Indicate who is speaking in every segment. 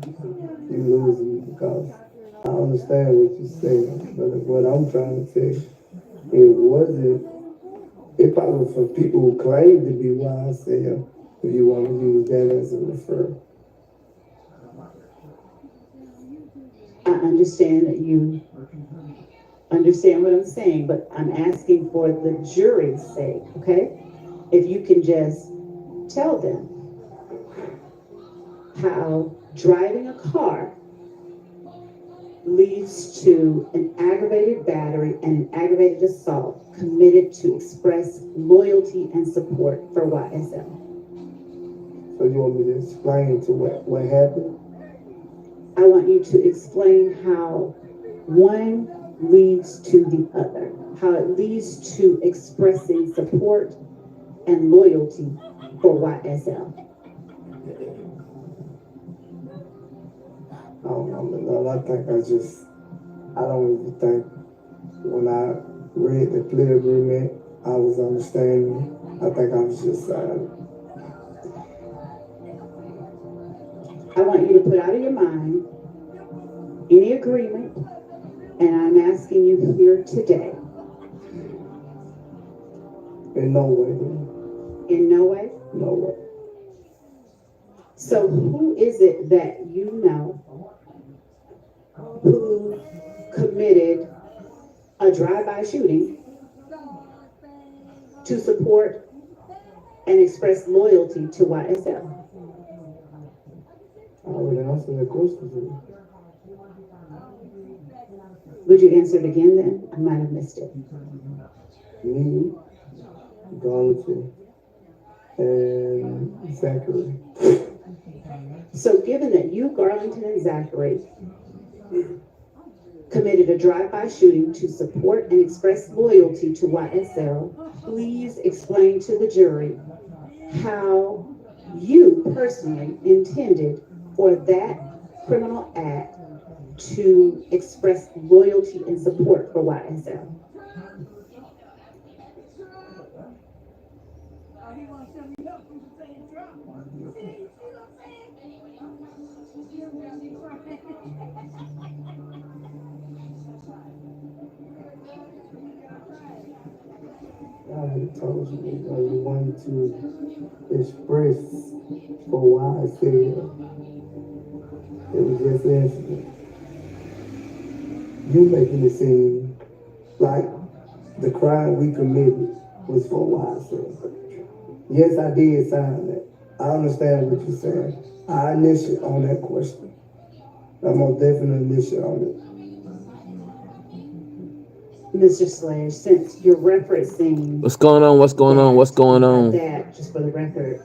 Speaker 1: You lose me because I understand what you're saying, but what I'm trying to say, it wasn't, it probably for people who claim to be YSL, if you want to use that as a refer.
Speaker 2: I understand that you understand what I'm saying, but I'm asking for the jury's sake, okay? If you can just tell them how driving a car leads to an aggravated battery and an aggravated assault committed to express loyalty and support for YSL.
Speaker 1: So you want me to explain to what happened?
Speaker 2: I want you to explain how one leads to the other, how it leads to expressing support and loyalty for YSL.
Speaker 1: I don't know, Lord, I think I don't even think when I read the plea agreement, I was understanding. I think I was just signing.
Speaker 2: I want you to put out of your mind any agreement, and I'm asking you here today.
Speaker 1: In no way.
Speaker 2: In no way?
Speaker 1: No way.
Speaker 2: So, who is it that you know who committed a drive-by shooting to support and express loyalty to YSL?
Speaker 1: I already answered that question.
Speaker 2: Would you answer it again then? I might have missed it.
Speaker 1: Me, Donaldson, and Zachary.
Speaker 2: So, given that you, Garlington, and Zachary committed a drive-by shooting to support and express loyalty to YSL, please explain to the jury how you personally intended for that criminal act to express loyalty and support for YSL.
Speaker 1: I told you you wanted to express for why I said it was just an incident. You making it seem like the crime we committed was for why I said. Yes, I did sign that. I understand what you're saying. I initiate on that question. I'm most definitely initiate on it.
Speaker 2: Mr. Slash, since you're referencing
Speaker 3: What's going on? What's going on? What's going on?
Speaker 2: that, just for the record,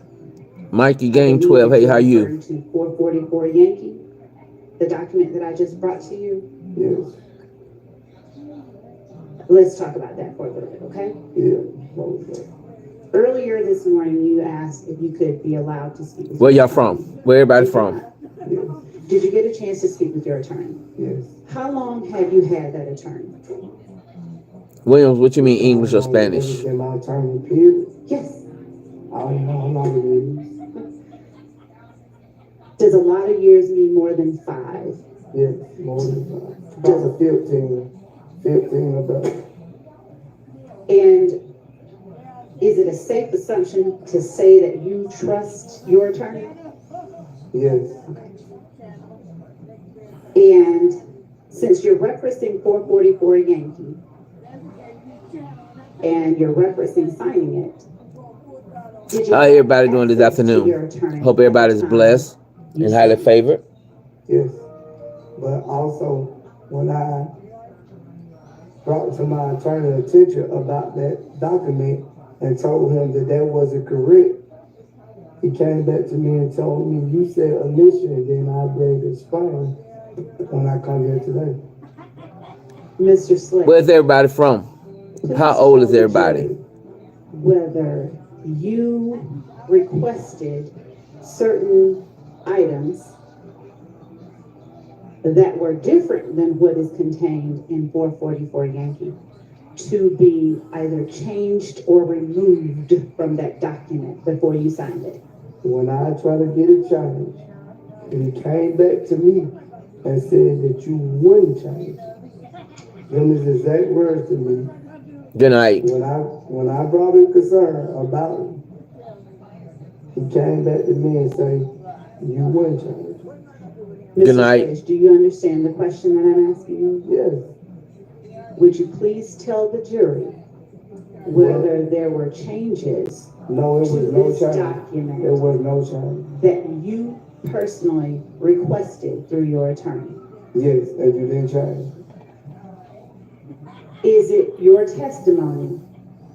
Speaker 3: Mikey
Speaker 2: I
Speaker 3: Game
Speaker 2: believe
Speaker 3: 12.
Speaker 2: that
Speaker 3: Hey, how
Speaker 2: you're
Speaker 3: you?
Speaker 2: referring to 444 Yankee, the document that I just brought to you.
Speaker 1: Yes.
Speaker 2: Let's talk about that for a little bit, okay?
Speaker 1: Yeah. What was that?
Speaker 2: Earlier this morning, you asked if you could be allowed to speak with
Speaker 3: Where
Speaker 2: your
Speaker 3: y'all
Speaker 2: attorney.
Speaker 3: from? Where everybody
Speaker 2: Did you
Speaker 3: from?
Speaker 2: not?
Speaker 1: Yes.
Speaker 2: Did you get a chance to speak with your attorney?
Speaker 1: Yes.
Speaker 2: How long have you had that attorney?
Speaker 3: Williams, what you mean English or Spanish?
Speaker 1: In my attorney period.
Speaker 2: Yes.
Speaker 1: I don't know how long it is.
Speaker 2: Does a lot of years mean more than 5?
Speaker 1: Yes, more than 5. Probably 15. 15 or better.
Speaker 2: And is it a safe assumption to say that you trust your attorney?
Speaker 1: Yes.
Speaker 2: Okay. And since you're referencing 444 Yankee and you're referencing signing it, did you
Speaker 3: How everybody doing this
Speaker 2: access to your
Speaker 3: afternoon?
Speaker 2: attorney
Speaker 3: Hope
Speaker 2: at the
Speaker 3: everybody's
Speaker 2: time
Speaker 3: blessed
Speaker 2: you
Speaker 3: and highly
Speaker 2: signed?
Speaker 3: favored.
Speaker 1: Yes. But also, when I brought to my attorney attention about that document and told him that that wasn't correct, he came back to me and told me, you said initial, and then I ready to explain when I come here today.
Speaker 2: Mr. Slick,
Speaker 3: Where's everybody from?
Speaker 2: please
Speaker 3: How old
Speaker 2: tell
Speaker 3: is
Speaker 2: the
Speaker 3: everybody?
Speaker 2: jury whether you requested certain items that were different than what is contained in 444 Yankee to be either changed or removed from that document before you signed it.
Speaker 1: When I try to get it changed, And he came back to me and said that you wouldn't change. Them is exact words to me.
Speaker 3: Good night.
Speaker 1: When I brought a concern about him, he came back to me and said, you wouldn't change.
Speaker 3: Good
Speaker 2: Mr.
Speaker 3: night.
Speaker 2: Sledge, do you understand the question that I'm asking you?
Speaker 1: Yes.
Speaker 2: Would you please tell the jury whether there were changes
Speaker 1: No, it
Speaker 2: to
Speaker 1: was no
Speaker 2: this
Speaker 1: change.
Speaker 2: document
Speaker 1: It was no change.
Speaker 2: that you personally requested through your attorney?
Speaker 1: Yes, and you didn't change.
Speaker 2: Is it your testimony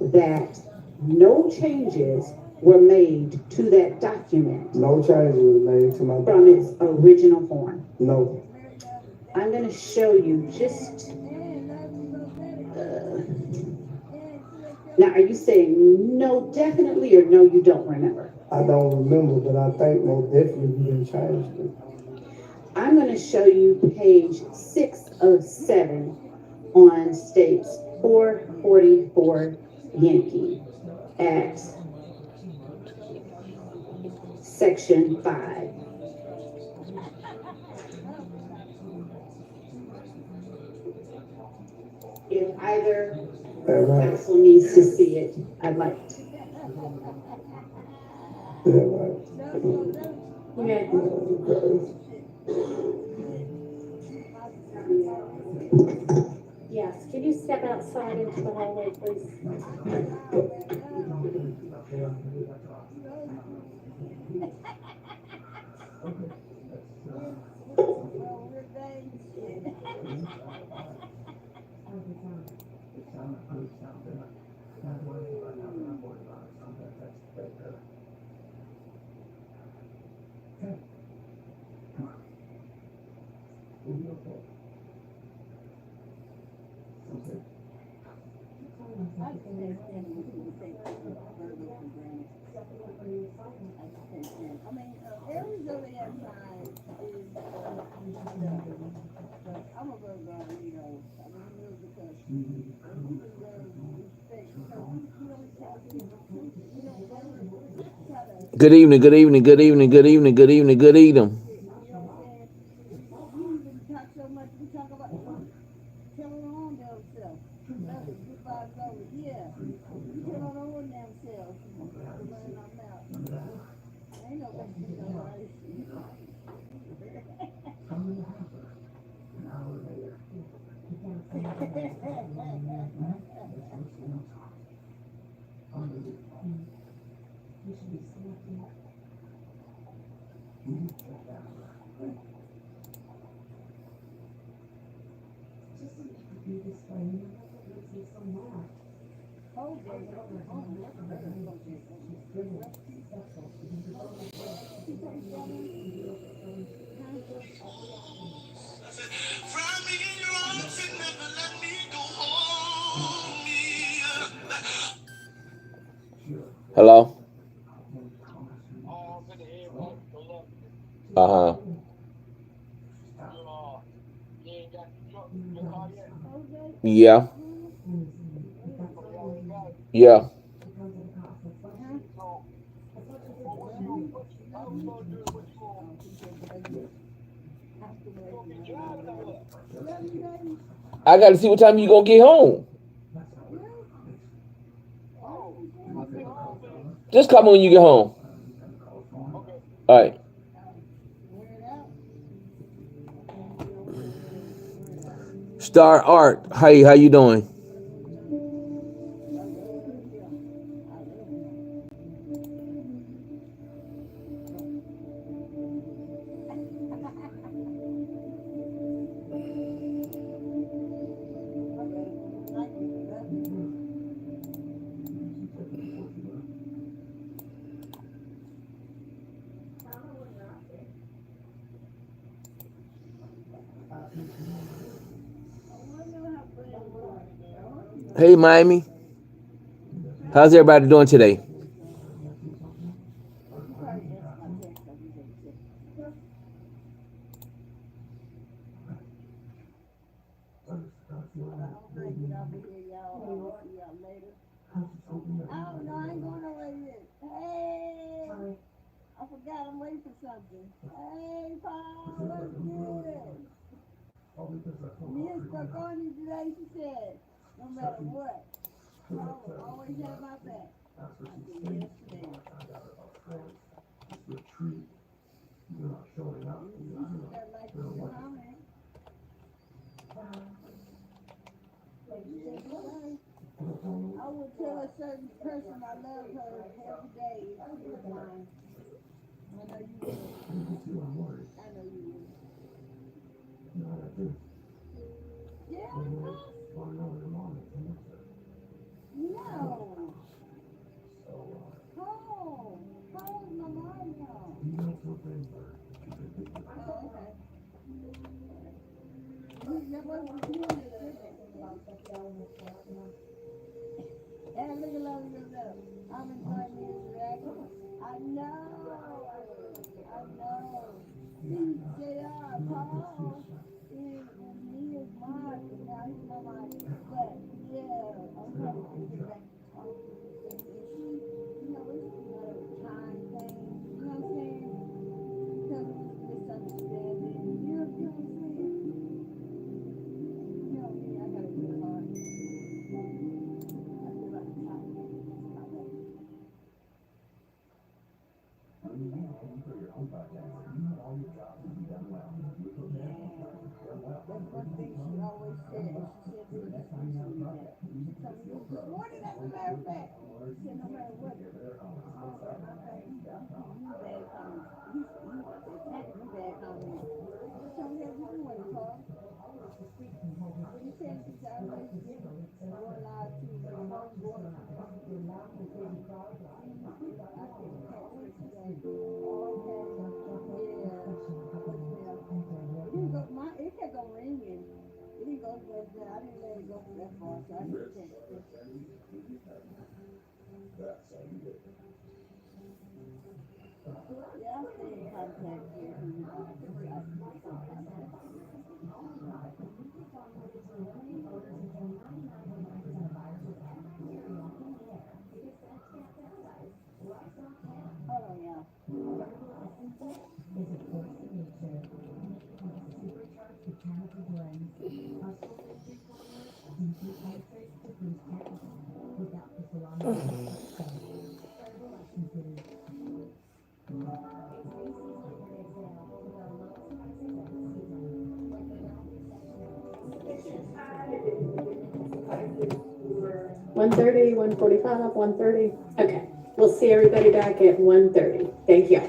Speaker 2: that no changes were made to that document
Speaker 1: No change was made to my
Speaker 2: from its original form?
Speaker 1: No.
Speaker 2: I'm going to show you just. Now, are you saying no, definitely, or no, you don't remember?
Speaker 1: I don't remember, but I think most definitely you didn't change it.
Speaker 2: I'm going to show you page 6 of 7 on states 444 Yankee at section 5. If either council needs to see it, I'd like to. Okay.
Speaker 4: Yes, can you step outside into the hallway, please?
Speaker 3: Good evening, good evening, good evening, good evening, good evening, good evening. Hello? Uh-huh. Yeah. Yeah. I gotta see what time you gonna get home. Just come when you get home. All right. Star Art. Hey, how you doing? Hey, Miami. How's everybody doing today?
Speaker 5: Mia's stuck on you today, she said, no matter what. Paul always had my back. I said, yes, ma'am. That like you comment. She said, "Right." I would tell a certain person I love her every day if she was mine. I know you would. I know you would. Yeah, I know. No. Cole. Cole's my mom now. Oh, okay. That wasn't you in the and look at love yourself. I'm enjoying the interaction. I know. I know. See, JR, Paul is me is mine, and now he's my mind. But yeah, I'm trying to get back to talking. And she, you know, it's another time thing. You know what I'm saying? Because it was misunderstanding. You know what I'm saying? You know me, I got a good heart. I feel like talking. That's one thing she always said, and she said to me, she told me this morning, as a matter of fact, she said, no matter what, you bad comments. He's attacking me bad comments. She told me every morning, Paul. She said she's always going out to the homeboy. I said, can't wait today. Okay, yeah. It didn't go, it kept on ringing. It didn't go that far. I didn't let it go that far, so I just text it. Yeah, I'll stay in contact with him. I stay in contact. Hold on, y'all.
Speaker 6: One 1:45, 1:30. Okay, we'll see everybody back at 1:30. Thank you.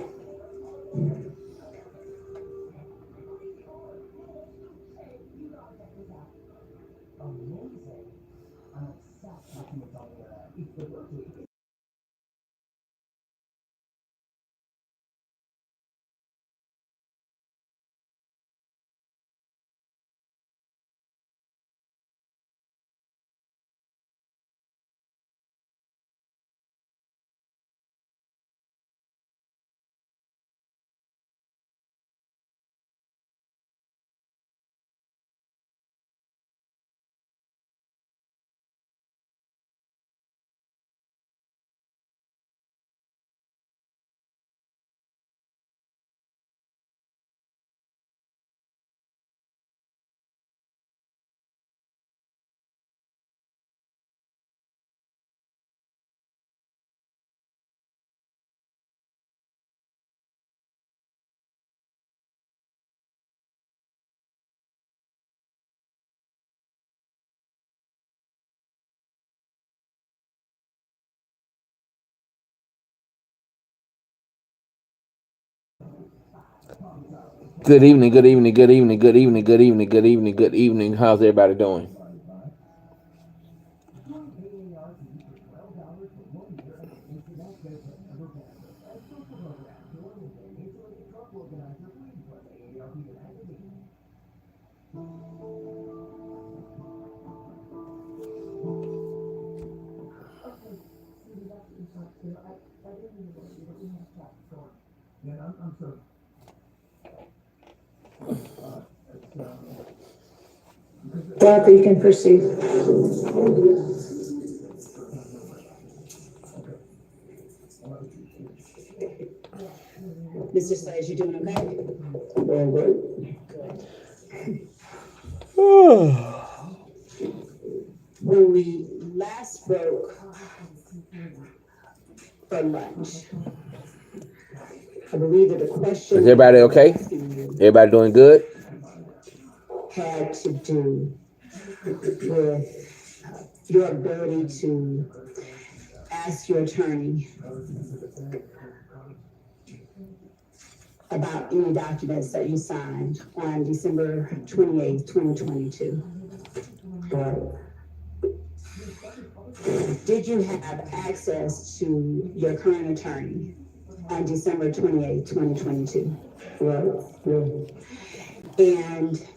Speaker 3: Good evening, good evening, good evening, good evening, good evening, good evening, good evening. How's everybody doing?
Speaker 6: Dorothy, you can proceed.
Speaker 2: Mr. Sage, you doing okay?
Speaker 1: Doing great.
Speaker 2: When we last spoke for lunch, I believe that the question.
Speaker 3: Is everybody okay? Everybody doing good?
Speaker 2: Had to do with your ability to ask your attorney about any documents that you signed on December 28th, 2022. Did you have access to your current attorney on December 28th, 2022? And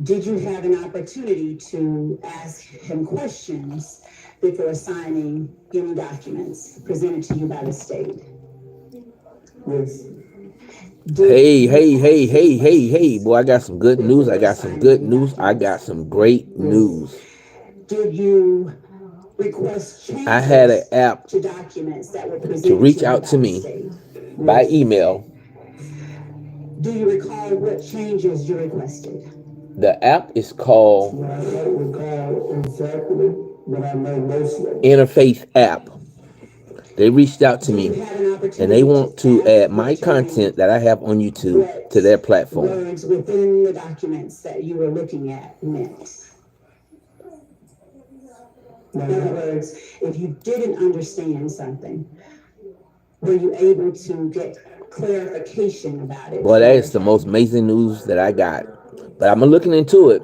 Speaker 2: did you have an opportunity to ask him questions before signing any documents presented to you by the state?
Speaker 1: Yes.
Speaker 3: Hey, boy, I got some good news. I got some good news. I got some great news.
Speaker 2: Did you request changes
Speaker 3: I had an app
Speaker 2: to documents that were presented
Speaker 3: to reach
Speaker 2: you
Speaker 3: out
Speaker 2: by
Speaker 3: to
Speaker 2: the
Speaker 3: me
Speaker 2: state?
Speaker 3: by email.
Speaker 2: Do you recall what changes you requested?
Speaker 3: The app is called
Speaker 1: I don't recall exactly, but I know mostly.
Speaker 3: Interfaith App. They reached out to
Speaker 2: Do you
Speaker 3: me
Speaker 2: have an opportunity
Speaker 3: and they want to
Speaker 2: ask
Speaker 3: add
Speaker 2: the
Speaker 3: my
Speaker 2: attorney
Speaker 3: content that I have on YouTube
Speaker 2: what
Speaker 3: to their platform.
Speaker 2: words within the documents that you were looking at meant? In other words, if you didn't understand something, were you able to get clarification about it?
Speaker 3: Boy, that is the most amazing news that I got. But I'm looking into it.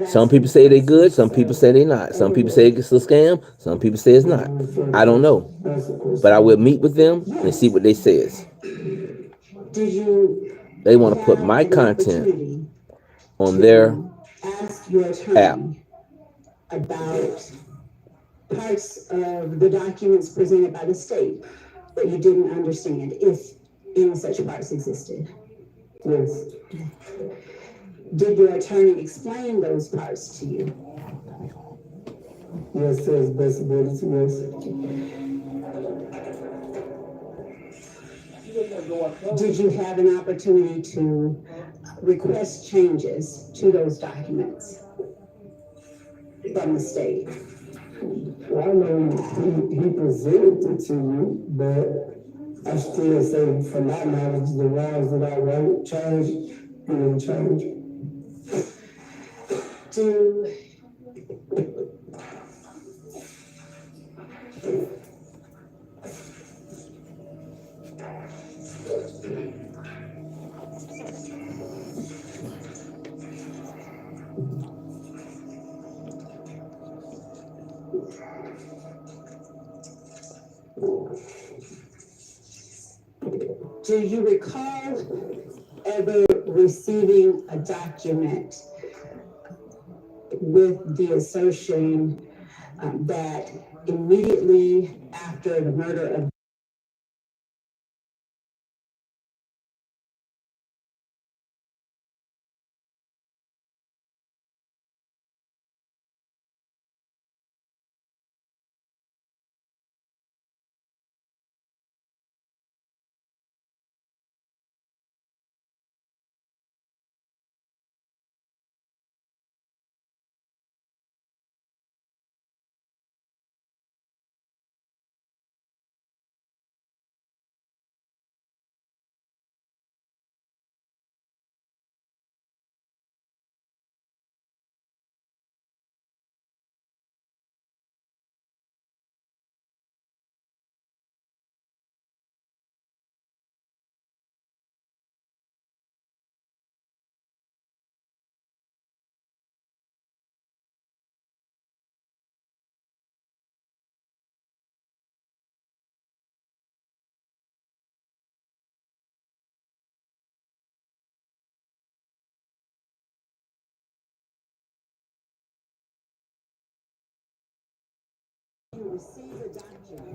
Speaker 3: Some people say they're good, some people say they're not. Some people say it's a scam, some people say it's not. I don't know. But I will meet with them and see what they says.
Speaker 2: Did you
Speaker 3: They want to put
Speaker 2: have
Speaker 3: my
Speaker 2: an
Speaker 3: content
Speaker 2: opportunity
Speaker 3: on their
Speaker 2: to ask your
Speaker 3: app.
Speaker 2: attorney about parts of the documents presented by the state that you didn't understand, if any such parts existed?
Speaker 1: Yes.
Speaker 2: Did your attorney explain those parts to you?
Speaker 1: Yes, to his best ability, yes.
Speaker 2: Did you have an opportunity to request changes to those documents from the state?
Speaker 1: Well, I know he presented it to you, but I still say, from my knowledge, the ones that I wrote changed, he didn't change.
Speaker 2: Do Do you recall ever receiving a document with the assertion that immediately after the murder of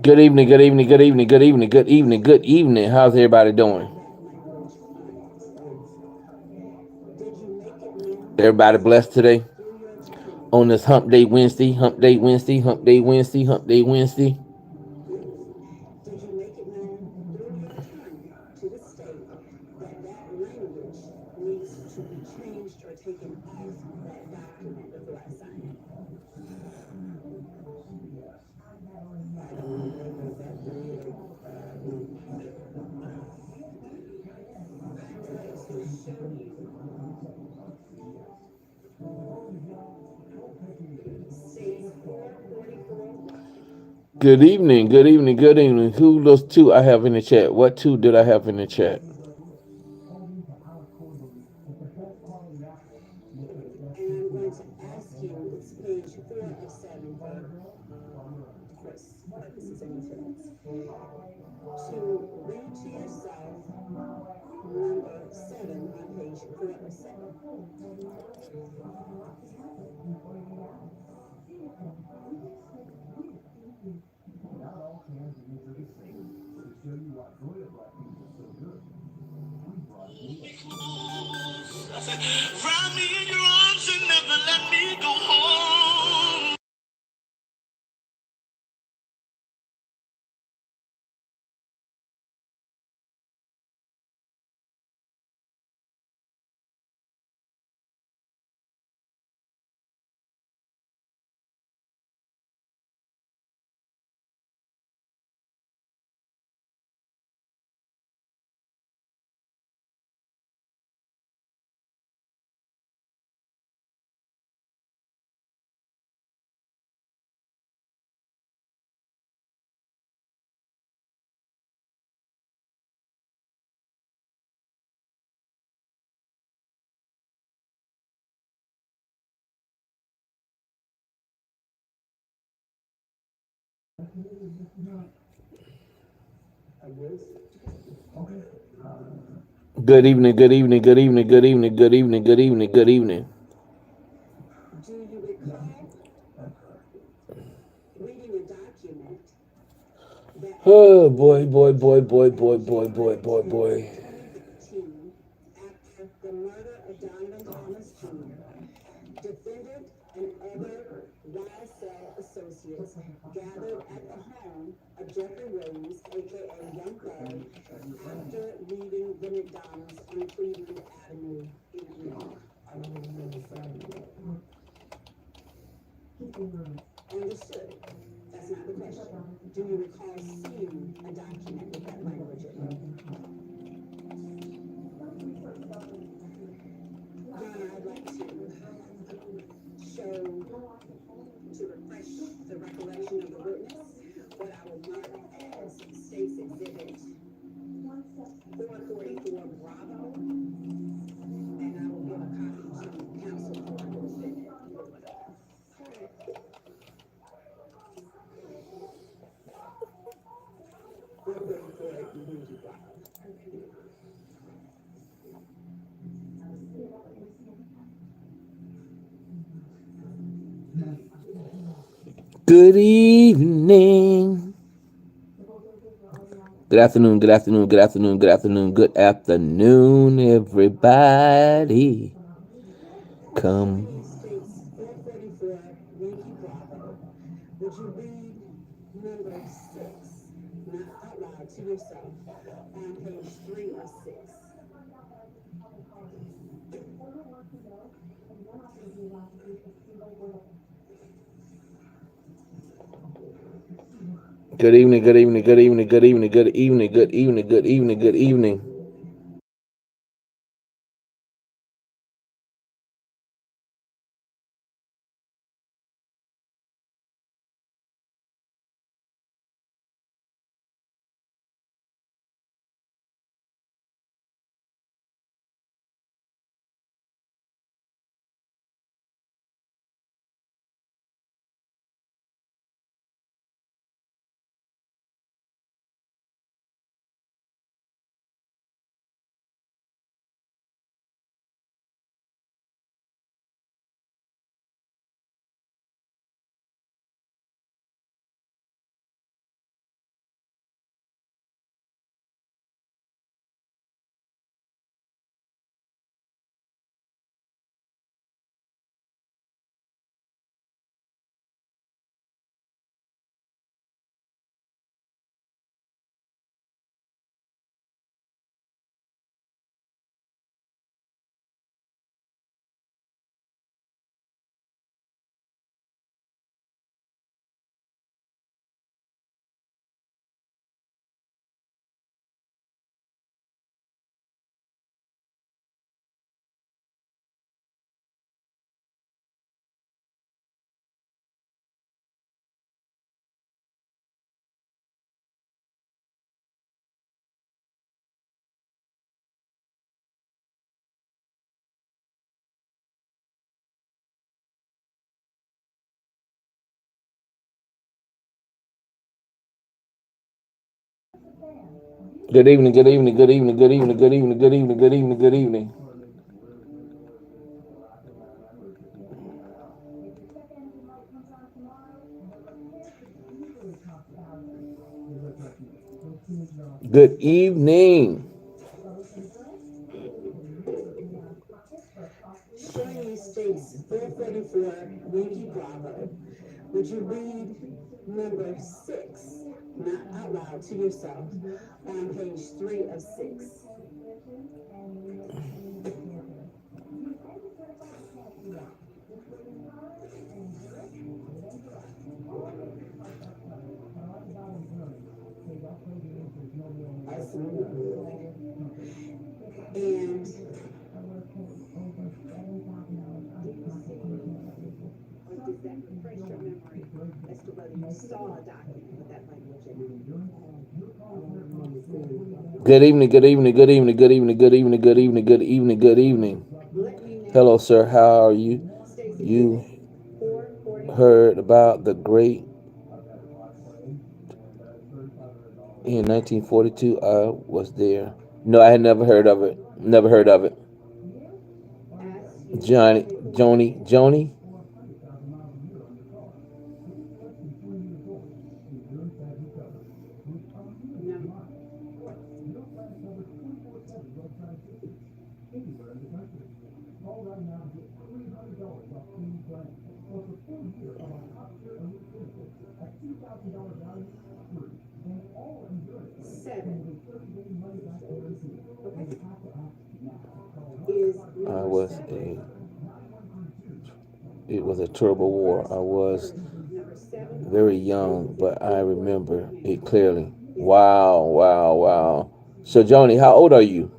Speaker 3: Good evening, good evening, good evening, good evening, good evening, good evening. How's everybody doing? Everybody blessed today? On this hump day Wednesday, hump day Wednesday, hump day Wednesday, hump day Wednesday.
Speaker 2: did you make it known through your attorney to the state that that language needs to be changed or taken off that document before I sign it.
Speaker 1: I don't remember that period.
Speaker 2: I'm going to show you. States 444.
Speaker 3: Good evening, good evening, good evening. Who those two I have in the chat? What two did I have in the chat?
Speaker 2: And I'm going to ask you, it's page 4 of 7 for course purposes and materials, to read to yourself number 7 on page 4 of 7.
Speaker 7: Wrap me in your arms and never let me go home.
Speaker 1: I guess.
Speaker 3: Good evening, good evening, good evening, good evening, good evening, good evening, good evening.
Speaker 2: Do you recall reading a document that
Speaker 3: Oh boy, boy, boy, boy, boy, boy, boy, boy, boy.
Speaker 2: 2015, after the murder of Donovan Thomas Jr., defendant and other YSL associates gathered at the home of Jeffrey Williams, aka Young Thug, after leaving the McDonald's on Cleveland Avenue in New York?
Speaker 1: I don't remember signing that.
Speaker 2: Understood. That's not the question. Do you recall seeing a document with that language in it? Donna, I'd like to show, to refresh the recollection of the witness, what I will mark as State's Exhibit 444 Bravo, and I will give a copy to counsel for the defendant.
Speaker 3: Good evening. Good afternoon, good afternoon, good afternoon, good afternoon, good afternoon, everybody. Come.
Speaker 2: States 444 Yankee Bravo. Would you read number 6, not out loud, to yourself, on page 3 of 6?
Speaker 3: Good evening, good evening, good evening, good evening, good evening, good evening, good evening, good evening. Good evening, good evening, good evening, good evening, good evening, good evening, good evening, good evening. Good evening.
Speaker 2: Shirley states 444 Yankee Bravo. Would you read number 6, not out loud, to yourself on page 3 of 6? And or does that refresh your memory as to whether you saw a document with that language in it?
Speaker 3: Good evening, good evening, good evening, good evening, good evening, good evening, good evening, good evening.
Speaker 2: Let me know.
Speaker 3: Hello, sir. How are you?
Speaker 2: Stacy,
Speaker 3: You
Speaker 2: 444.
Speaker 3: heard about the great in 1942? I was there. No, I had never heard of it. Never heard of it.
Speaker 2: Ask you.
Speaker 3: Johnny, Joni.
Speaker 2: No. Seven. Okay. Is
Speaker 3: I
Speaker 2: number
Speaker 3: was
Speaker 2: 7.
Speaker 3: it was a terrible war. I was
Speaker 2: Number 7.
Speaker 3: very young, but I remember it clearly. Wow, wow, wow. So, Joni, how old are you?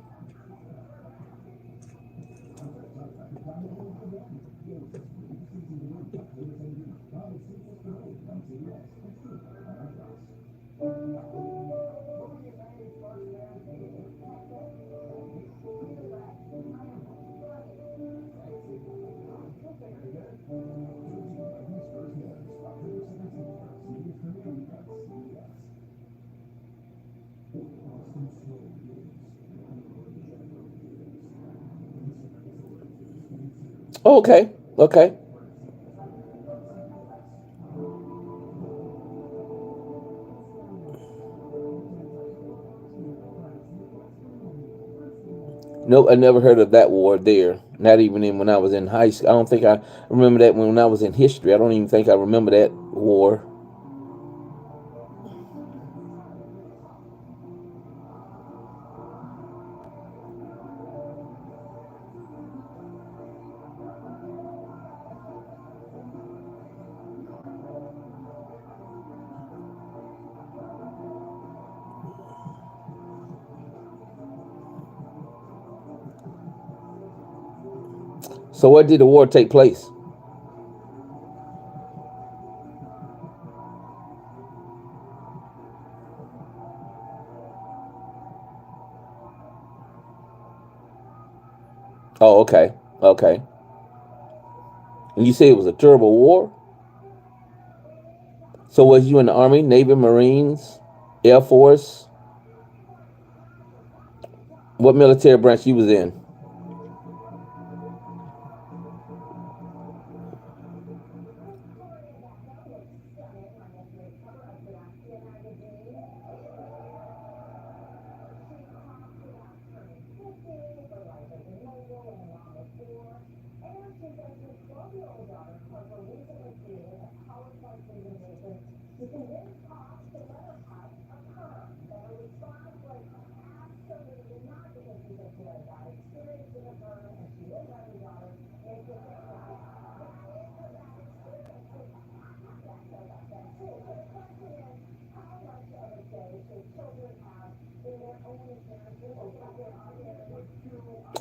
Speaker 3: Oh, okay, okay. Nope, I never heard of that war there. Not even in when I was in high school. I don't think I remember that when I was in history. I don't even think I remember that war. So, where did the war take place? Oh, okay, okay. And you say it was a terrible war. So, was you in the Army, Navy, Marines, Air Force? What military branch you was in?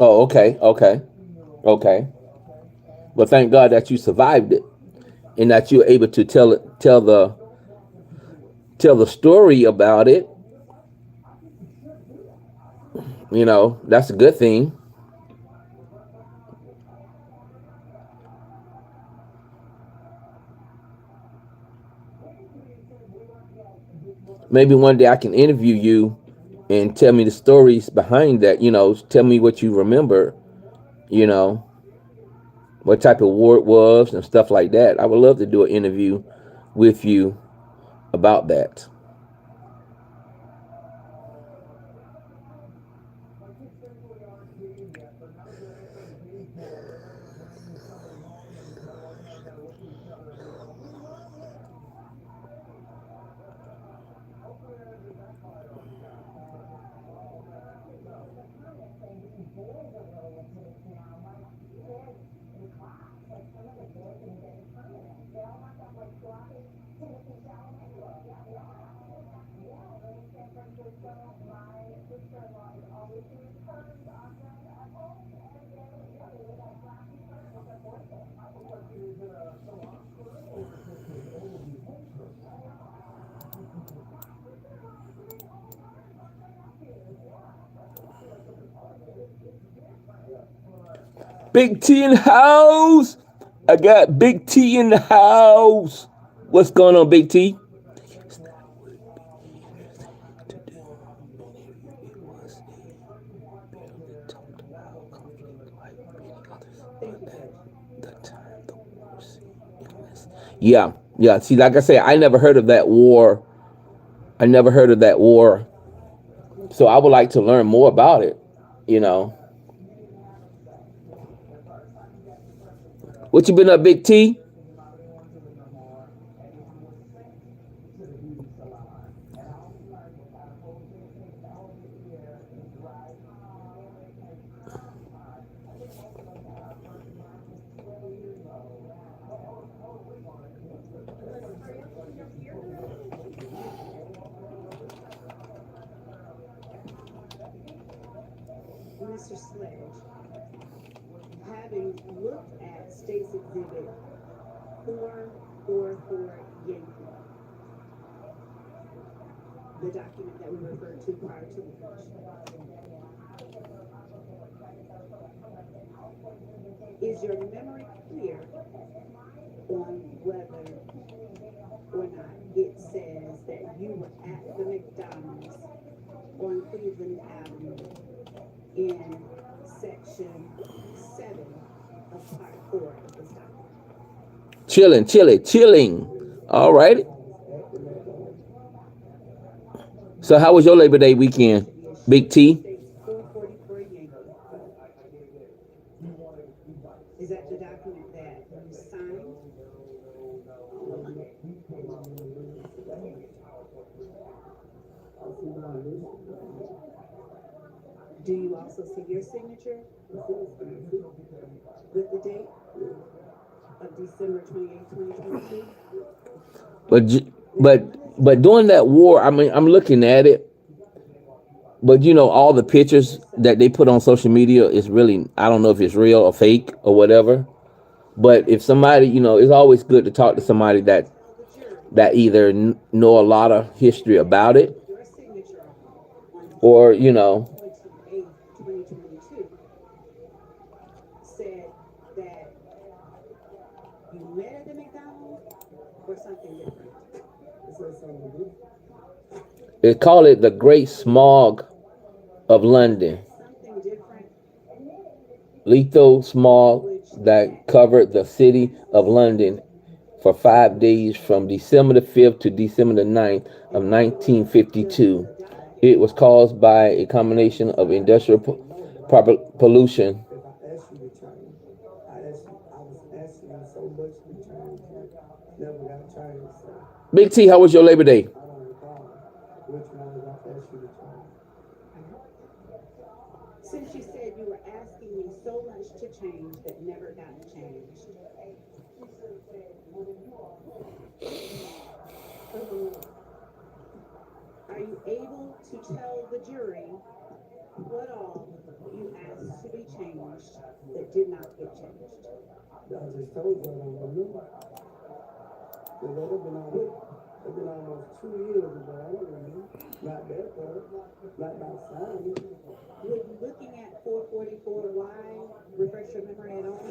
Speaker 3: Oh, okay, okay, okay. Well, thank God that you survived it and that you were able to tell the story about it. You know, that's a good thing. Maybe one day I can interview you and tell me the stories behind that. Tell me what you remember. You know, what type of war it was and stuff like that. I would love to do an interview with you about that. Big T in the house. I got Big T in the house. What's going on, Big T? Yeah, yeah. See, like I say, I never heard of that war. I never heard of that war. So I would like to learn more about it. You know, what you been up, Big T?
Speaker 2: Mr. Sledge, having looked at State's Exhibit 444 Yankee, the document that we referred to prior to lunch, is your memory clear on whether or not it says that you were at the McDonald's on Cleveland Avenue in section 7 of part 4 of this document?
Speaker 3: Chilling. All right. So how was your Labor Day weekend, Big T?
Speaker 2: 444 Yankee. Is that the document that you signed? Do you also see your signature with the date of December 28, 2022?
Speaker 3: But during that war, I mean, I'm looking at it, but all the pictures that they put on social media is really, I don't know if it's real or fake or whatever. But if somebody, it's always good to talk to somebody that either know a lot of history about it,
Speaker 2: Your signature on
Speaker 3: or
Speaker 2: December 28, 2022 said that you met at the McDonald's or something different?
Speaker 3: they call it the Great Smog of London.
Speaker 2: Something different,
Speaker 3: Lethal smog that covered the city of London for 5 days from December the 5th to December the 9th of 1952. It was caused by a combination of industrial pollution.
Speaker 1: If I asked you to change, I was asking you so much to change, you never got changed. So
Speaker 3: Big T, how was your Labor Day?
Speaker 1: I don't recall which ones I asked you to change.
Speaker 2: since you said you were asking me so much to change that never got changed. Are you able to tell the jury what all you asked to be changed that did not get changed?
Speaker 1: I just told you I don't remember. Because it's been almost 2 years ago. I don't remember. Not that part. Not signing.
Speaker 2: Would looking at 444Y refresh your memory at all?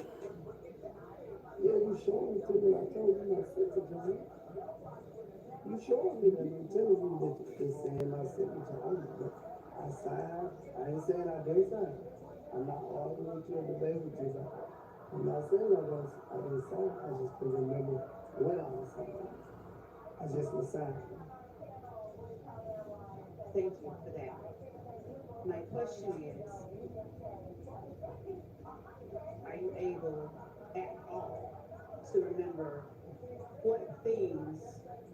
Speaker 1: Yeah, you showed it to me. I told you my signature. You showed me that. I'm telling you that it's saying my signature. I signed. I ain't saying I didn't sign. I'm not arguing with you or debating with you. I'm not saying I didn't sign. I just couldn't remember what I was signing. I just was signing.
Speaker 2: Thank you for that. My question is, are you able at all to remember what things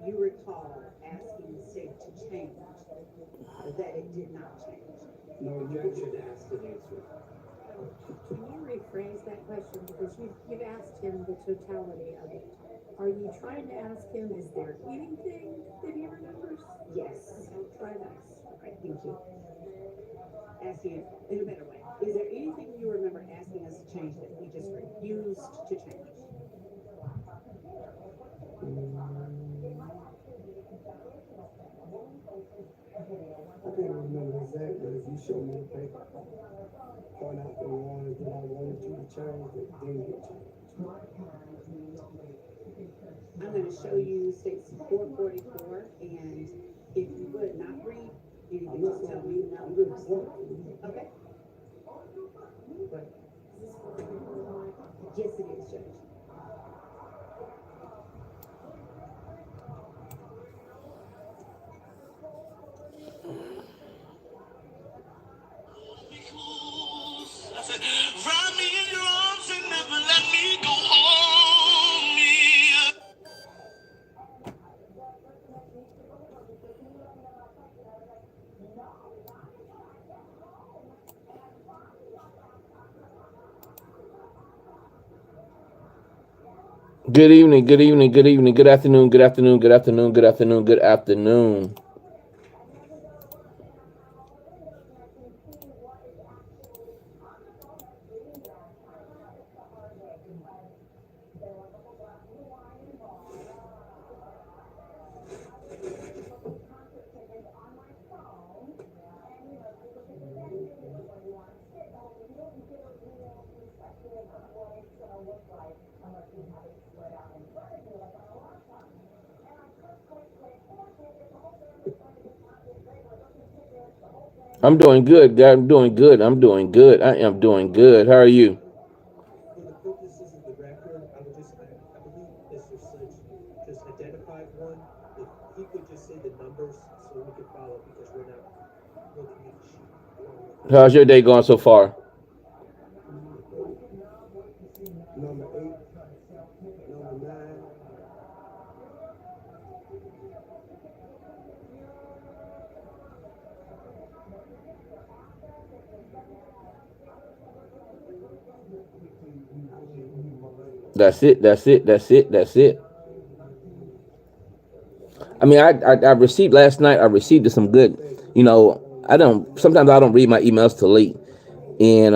Speaker 2: you recall asking the state to change that it did not change?
Speaker 1: No objection asked and answered.
Speaker 6: Can you rephrase that question, because you've asked him the totality of it. Are you trying to ask him, is there anything that he remembers?
Speaker 2: Yes.
Speaker 6: Okay, try that.
Speaker 2: Okay, thank you. Asking it in a better way. Is there anything you remember asking us to change that we just refused to change?
Speaker 1: I can't remember exactly, but if you show me the paper, point out the ones that I wanted you to change that didn't get changed.
Speaker 2: I'm going to show you states 444, and if you would not read anything, just tell me no. Okay. Yes, it is, Judge.
Speaker 7: I said, wrap me in your arms and never let me go home. Yeah.
Speaker 3: Good evening, good evening, good evening, good afternoon, good afternoon, good afternoon, good afternoon, good afternoon. I'm doing good, God. I'm doing good. I'm doing good. I am doing good. How are you?
Speaker 8: For the purposes of the record, I would just, I believe Mr. Sledge just identified one. If he could just say the numbers so we could follow, because we're not looking at the sheet.
Speaker 3: How's your day going so far?
Speaker 1: Number 8, number 9.
Speaker 3: That's it. That's it. That's it. That's it. I mean, I received last night. I received some good. You know, I don't. Sometimes I don't read my emails till late, and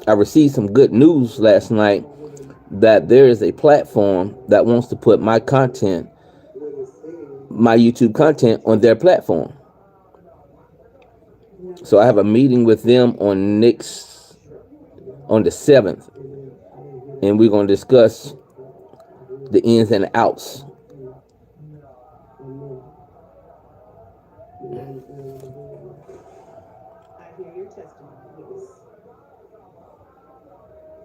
Speaker 3: I received some good news last night that there is a platform that wants to put my content, my YouTube content, on their platform. So I have a meeting with them on the 7th, and we're gonna discuss the ins and outs.
Speaker 2: I hear your testimony, yes.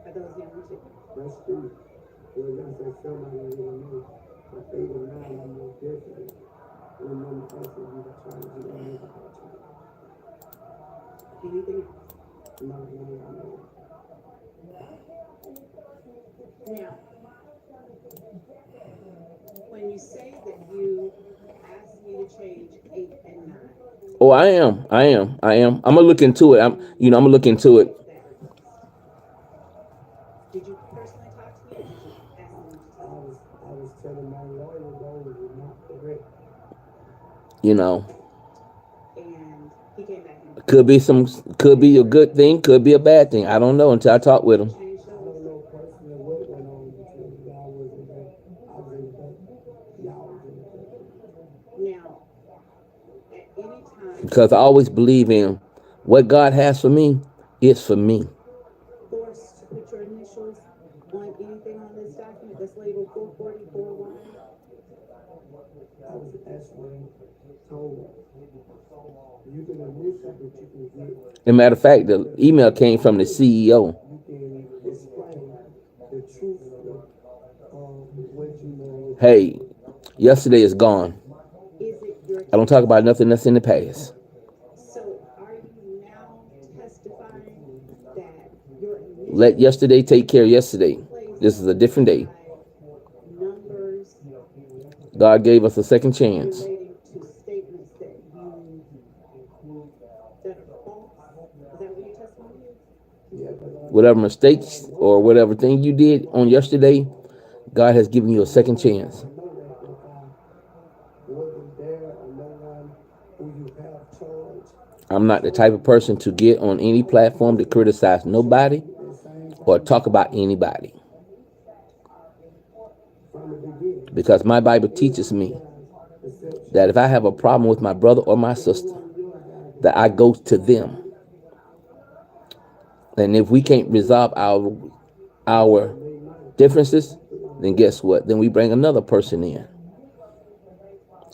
Speaker 2: Are those young too?
Speaker 1: That's true. Well, that's like somebody that will know. But 8 or 9, I'm more definitely remember asking you to try to get on with the culture.
Speaker 2: Anything else?
Speaker 1: No.
Speaker 2: Now, when you say that you asked me to change 8 and 9,
Speaker 3: Oh, I am. I'm gonna look into it. I'm gonna look into it.
Speaker 2: did you personally talk to me, or did you ask me to tell you?
Speaker 1: I was telling my lawyer those were not correct.
Speaker 3: You know,
Speaker 2: And he came back and
Speaker 3: could be a good thing, could be a bad thing. I don't know until I talk with him.
Speaker 2: changed
Speaker 1: I don't
Speaker 2: those.
Speaker 1: know personally what went on because y'all wasn't there. I was in the back. Y'all was in the back.
Speaker 2: Now, at any time,
Speaker 3: Because I always believe in what God has for me, it's for me.
Speaker 2: forced to put your initials on anything on this document that's labeled 44041,
Speaker 1: I was actually told, you can admit it, but you can get,
Speaker 3: As a matter of fact, the email came from the CEO.
Speaker 1: you can explain the truth of what you know.
Speaker 3: Hey, yesterday is gone.
Speaker 2: Is it your?
Speaker 3: I don't talk about nothing that's in the past.
Speaker 2: So are you now testifying that your initial
Speaker 3: Let yesterday take care of yesterday. This is a different day.
Speaker 2: numbers
Speaker 3: God gave us a second chance.
Speaker 2: relating to statements that are false? Is that what your testimony is?
Speaker 1: Yeah, but
Speaker 3: Whatever mistakes or whatever thing you did on yesterday, God has given you a second chance.
Speaker 1: I know that if I wasn't there or no one who you have charged,
Speaker 3: I'm not the type of person to get on any platform to criticize nobody
Speaker 1: the same
Speaker 3: or talk about anybody.
Speaker 1: from the beginning.
Speaker 3: Because my Bible teaches me that if I have a problem with my brother or my sister, that I go to them. And if we can't resolve our differences, then guess what? Then we bring another person in.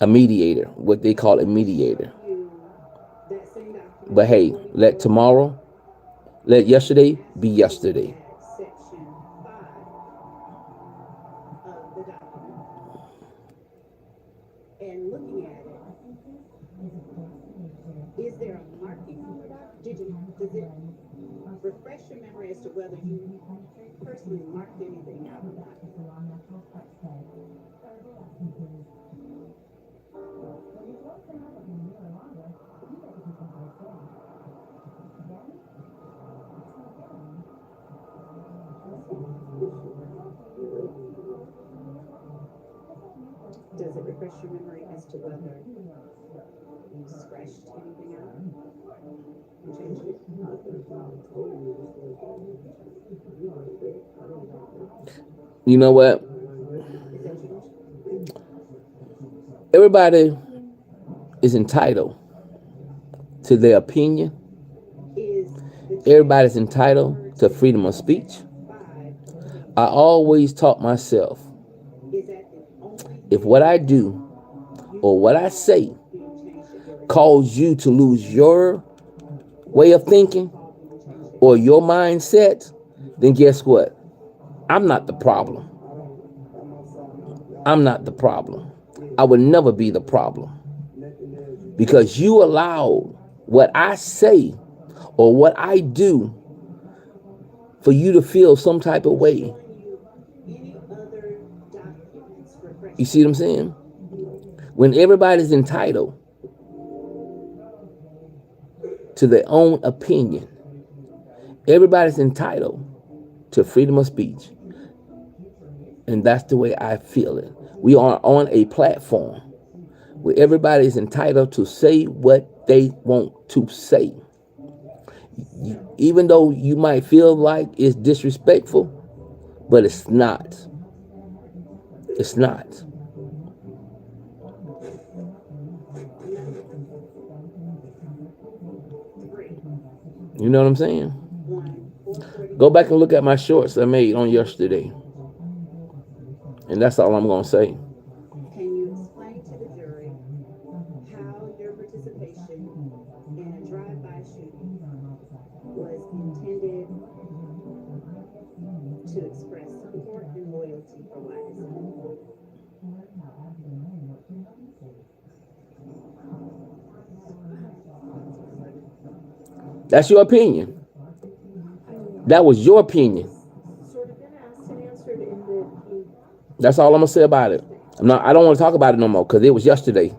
Speaker 3: A mediator, what they call a mediator.
Speaker 2: That same document.
Speaker 3: But hey, let yesterday be yesterday.
Speaker 2: Section 5 of the document. And looking at it, is there a marking for it? Does it refresh your memory as to whether you personally marked anything out or not? Does it refresh your memory as to whether you scratched anything out? You changed it?
Speaker 3: You know what?
Speaker 2: Is that changed?
Speaker 3: Everybody is entitled to their opinion.
Speaker 2: Is the
Speaker 3: Everybody's entitled to freedom of speech.
Speaker 2: 5,
Speaker 3: I always taught myself,
Speaker 2: is that the only
Speaker 3: if what I do or what I say
Speaker 2: being changed that there was
Speaker 3: cause you to lose your way of thinking or your mindset, then guess what? I'm not the problem. I'm not the problem. I would never be the problem. Because you allowed what I say or what I do for you to feel some type of way.
Speaker 2: any other documents refresh?
Speaker 3: You see what I'm saying? When everybody's entitled to their own opinion, everybody's entitled to freedom of speech. And that's the way I feel it. We are on a platform where everybody is entitled to say what they want to say. Even though you might feel like it's disrespectful, but it's not. It's not. You know what I'm saying? Go back and look at my shorts I made on yesterday. And that's all I'm going to say.
Speaker 2: Can you explain to the jury how your participation in a drive-by shooting was intended to express support and loyalty for YSL?
Speaker 3: That's your opinion. That was your opinion.
Speaker 6: Sort of been asked and answered in that he
Speaker 3: That's all I'm going to say about it. I don't want to talk about it no more because it was yesterday.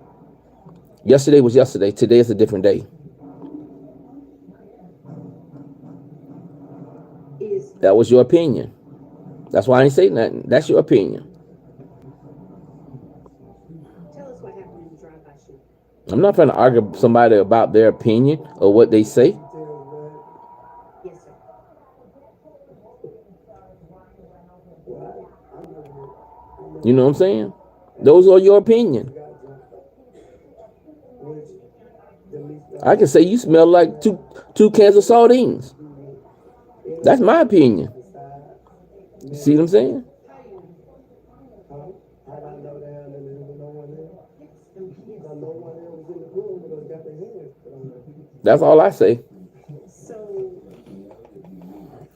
Speaker 3: Yesterday was yesterday. Today is a different day. That was your opinion. That's why I ain't say nothing. That's your opinion.
Speaker 2: Tell us what happened in the drive-by shooting.
Speaker 3: I'm not trying to argue with somebody about their opinion or what they say.
Speaker 2: Yes, sir.
Speaker 3: You know what I'm saying? Those are your opinion. I can say you smell like two cans of sardines. That's my opinion. You see what I'm saying? That's all I say.
Speaker 2: So,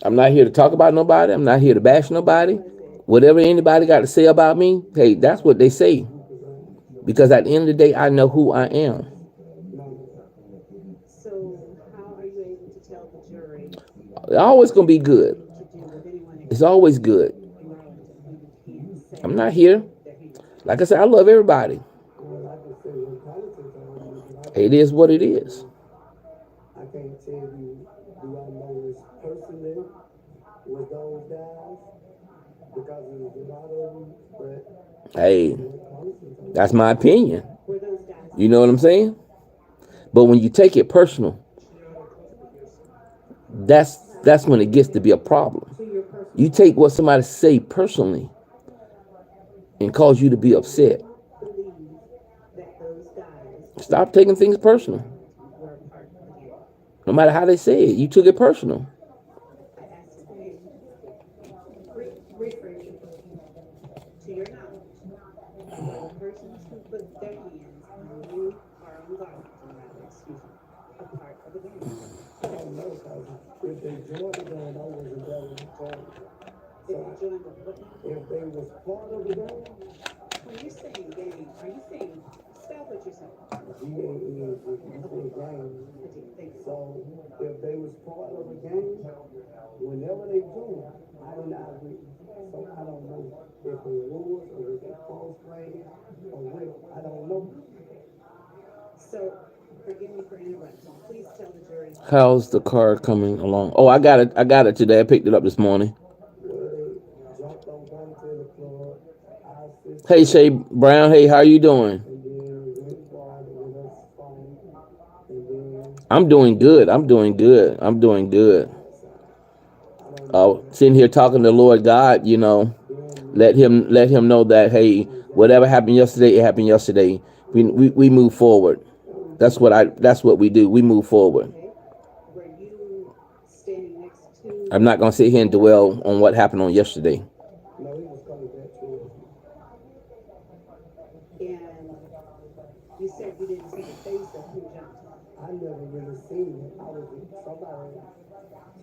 Speaker 3: I'm not here to talk about nobody. I'm not here to bash nobody. Whatever anybody got to say about me, hey, that's what they say. Because at the end of the day, I know who I am.
Speaker 2: so how are you able to tell the jury
Speaker 3: It's always gonna be good.
Speaker 2: to do with anyone
Speaker 3: It's always good.
Speaker 2: in Arlington who you can't say
Speaker 3: I'm not here.
Speaker 2: they're here?
Speaker 3: Like I said, I love everybody.
Speaker 1: Well, like I said, in politics,
Speaker 3: It is what it is.
Speaker 1: I can't tell you, do I know this personally with those guys? Because there's a lot of them, but
Speaker 3: Hey,
Speaker 1: politics,
Speaker 3: that's my opinion.
Speaker 2: Were those guys?
Speaker 3: You know what I'm saying? But when you take it personal, that's when it gets to be a problem.
Speaker 2: To your personal
Speaker 3: You take what somebody say personally and cause you to be upset.
Speaker 2: belief that those guys
Speaker 3: Stop taking things personal.
Speaker 2: were a part of the game.
Speaker 3: No matter how they say it, you took it personal.
Speaker 2: I asked you,
Speaker 6: Rephrase it.
Speaker 2: to your knowledge, were the persons who put their hands on you or on Garlington, rather, excuse me, a part of the game?
Speaker 1: I don't know, because if they joined the game, I wasn't there when they joined.
Speaker 2: If you joined the what?
Speaker 1: If they was part of the game,
Speaker 2: When you're saying game, are you saying, spell what you're saying?
Speaker 1: GAE is the game.
Speaker 2: I didn't think so.
Speaker 1: So if they was part of the game, whenever they joined, I did not agree. So I don't know if it was or if they false playing or what. I don't know.
Speaker 2: So, forgive me for interrupting. Please tell the jury.
Speaker 3: How's the car coming along? Oh, I got it. I got it today. I picked it up this morning.
Speaker 1: Where they jumped on one to the club. I assisted,
Speaker 3: Hey, Shay Brown. Hey, how you doing?
Speaker 1: and then went farther with us phone. And then
Speaker 3: I'm doing good. I'm doing good. I'm doing good. Sitting here talking to the Lord God, you know, let him know that, hey, whatever happened yesterday, it happened yesterday. We move forward. That's what we do. We move forward.
Speaker 2: Okay? Were you standing next to?
Speaker 3: I'm not gonna sit here and dwell on what happened on yesterday.
Speaker 1: no, he was coming back to
Speaker 2: And you said you didn't see the face of who jumped.
Speaker 1: I never really seen it. I was somebody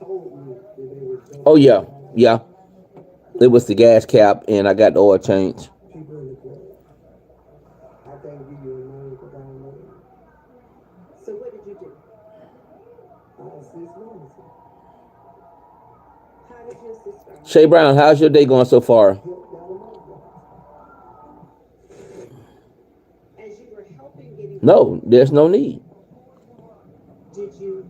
Speaker 1: told me that they were jumping
Speaker 3: Oh yeah. It was the gas cap, and I got the oil change.
Speaker 1: people in the club. I can't give you a name because I don't know.
Speaker 2: So what did you do?
Speaker 1: I assist Robinson.
Speaker 2: How did you assist her?
Speaker 3: Shay Brown, how's your day going so far?
Speaker 1: Help down the mountain.
Speaker 2: As you were helping getting.
Speaker 3: No, there's no need.
Speaker 2: Did you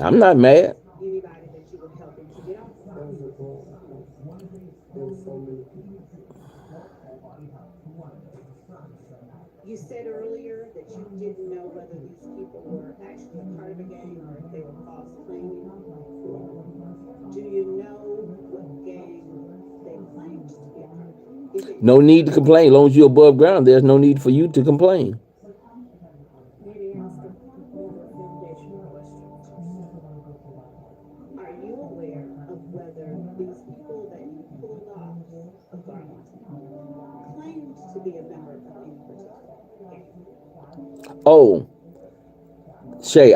Speaker 3: I'm not mad.
Speaker 2: anybody that you were helping to get off?
Speaker 1: There was a club. There was so many people.
Speaker 2: You said earlier that you didn't know whether these people were actually a part of a gang or if they were false claiming. Do you know what gang they claimed to be a part of? If it-
Speaker 3: No need to complain. As long as you're above ground, there's no need for you to complain.
Speaker 6: Maybe ask a more foundational questions.
Speaker 2: Are you aware of whether these people that you pulled off of Garlington claimed to be a member of any particular gang?
Speaker 3: Oh, Shay,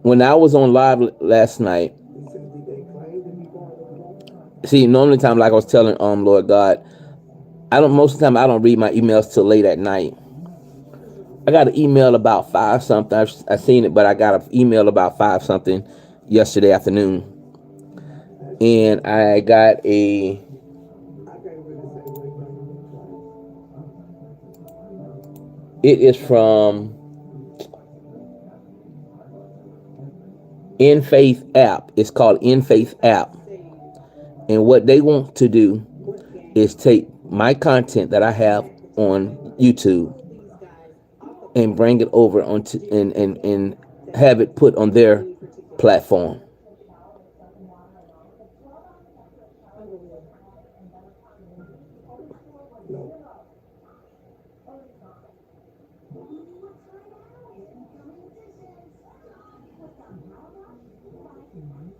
Speaker 3: when I was on live last night,
Speaker 1: He said, did they claim to be part of the club?
Speaker 3: see, normally time, like I was telling Lord God, most of the time I don't read my emails till late at night. I got an email about 5 something. I've seen it, but I got an email about 5 something yesterday afternoon. And I got a
Speaker 1: I can't really say what
Speaker 3: it is from In Faith app. It's called In Faith app. And what they want to do is take my content that I have on YouTube and bring it over onto and have it put on their platform.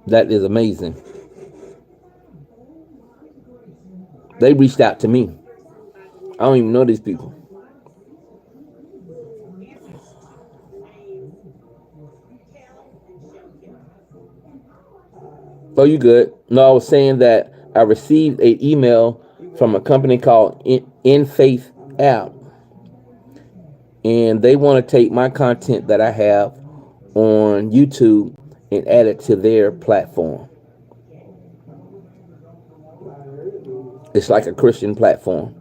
Speaker 3: That is amazing. They reached out to me. I don't even know these people.
Speaker 2: Tell
Speaker 3: Oh, you good? No, I was saying that I received an email from a company called In Faith App, and they want to take my content that I have on YouTube and add it to their platform. It's like a Christian platform.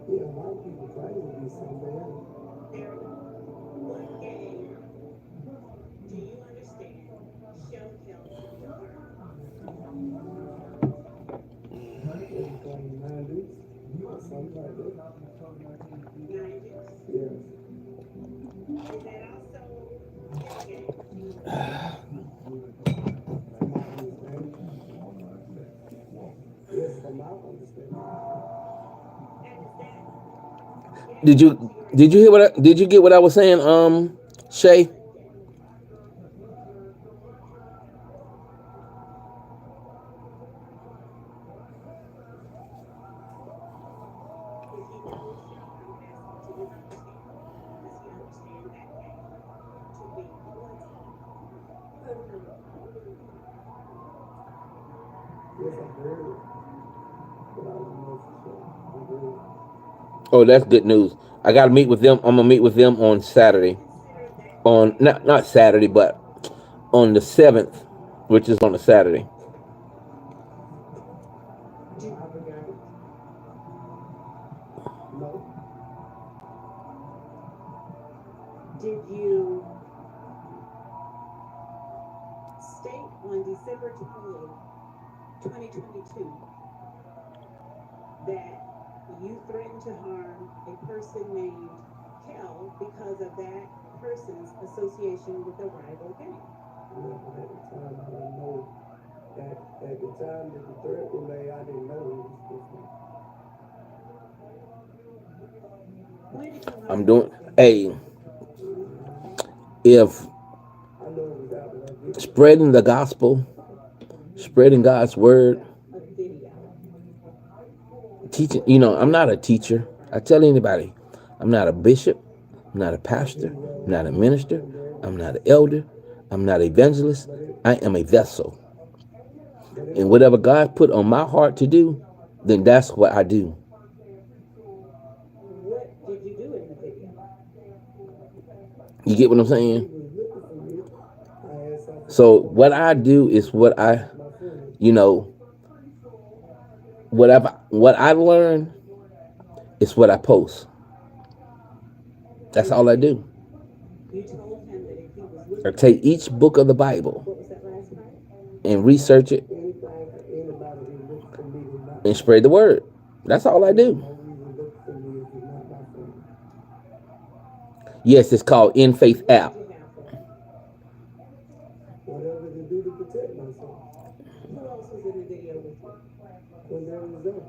Speaker 1: Yeah, a lot of people claim to be somewhere. They claim 90s or something like that. Yeah. From my understanding. Yes, from my understanding.
Speaker 3: Did you hear did you get what I was saying, Shay?
Speaker 1: Yes, I heard it. But I don't know for sure. I heard it.
Speaker 3: Oh, that's good news. I got to meet with them. I'm gonna meet with them on Saturday. On not Saturday, but on the 7th, which is on a Saturday.
Speaker 1: No.
Speaker 2: Did you state on December 28th, 2022, that you threatened to harm a person named Kel because of that person's association with a rival gang?
Speaker 1: Yeah, but at the time, I didn't know that. At the time that the threat was made, I didn't know it was different.
Speaker 2: When did you learn
Speaker 3: I'm doing. Hey, if
Speaker 1: I know it was after that video.
Speaker 3: spreading the gospel, spreading God's word,
Speaker 2: a video?
Speaker 3: teaching. I'm not a teacher. I tell anybody, I'm not a bishop. I'm not a pastor. I'm not a minister. I'm not an elder. I'm not an evangelist. I am a vessel. And whatever God put on my heart to do, then that's what I do.
Speaker 2: What did you do in the video?
Speaker 3: You get what I'm saying?
Speaker 1: He was looking for me. I had something
Speaker 3: So what I do is what I,
Speaker 1: my feelings.
Speaker 3: what I learn is what I post. That's all I do.
Speaker 2: You told him that if he was looking
Speaker 3: I take each book of the Bible
Speaker 2: what was that last part?
Speaker 3: and research it
Speaker 1: Anything for anybody who looks for me to not.
Speaker 3: and spread the word. That's all I do.
Speaker 1: No reason look for me if it's not my friend.
Speaker 3: Yes, it's called In Faith App.
Speaker 2: Did you have for him?
Speaker 1: Whatever to do to protect myself.
Speaker 2: Who else was in the video with you?
Speaker 1: When there was there.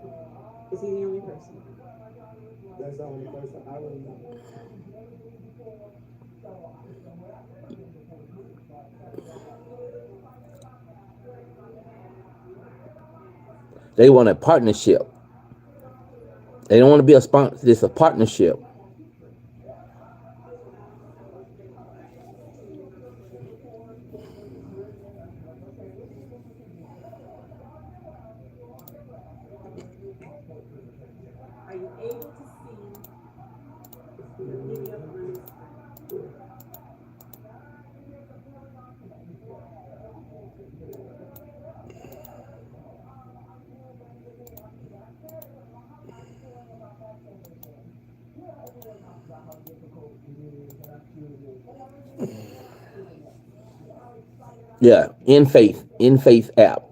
Speaker 2: Is he the only person?
Speaker 1: That's the only person I remember.
Speaker 3: They want a partnership. They don't want to be a sponsor. It's a partnership.
Speaker 2: Are you able to see the video on his screen?
Speaker 3: Yeah, In Faith App.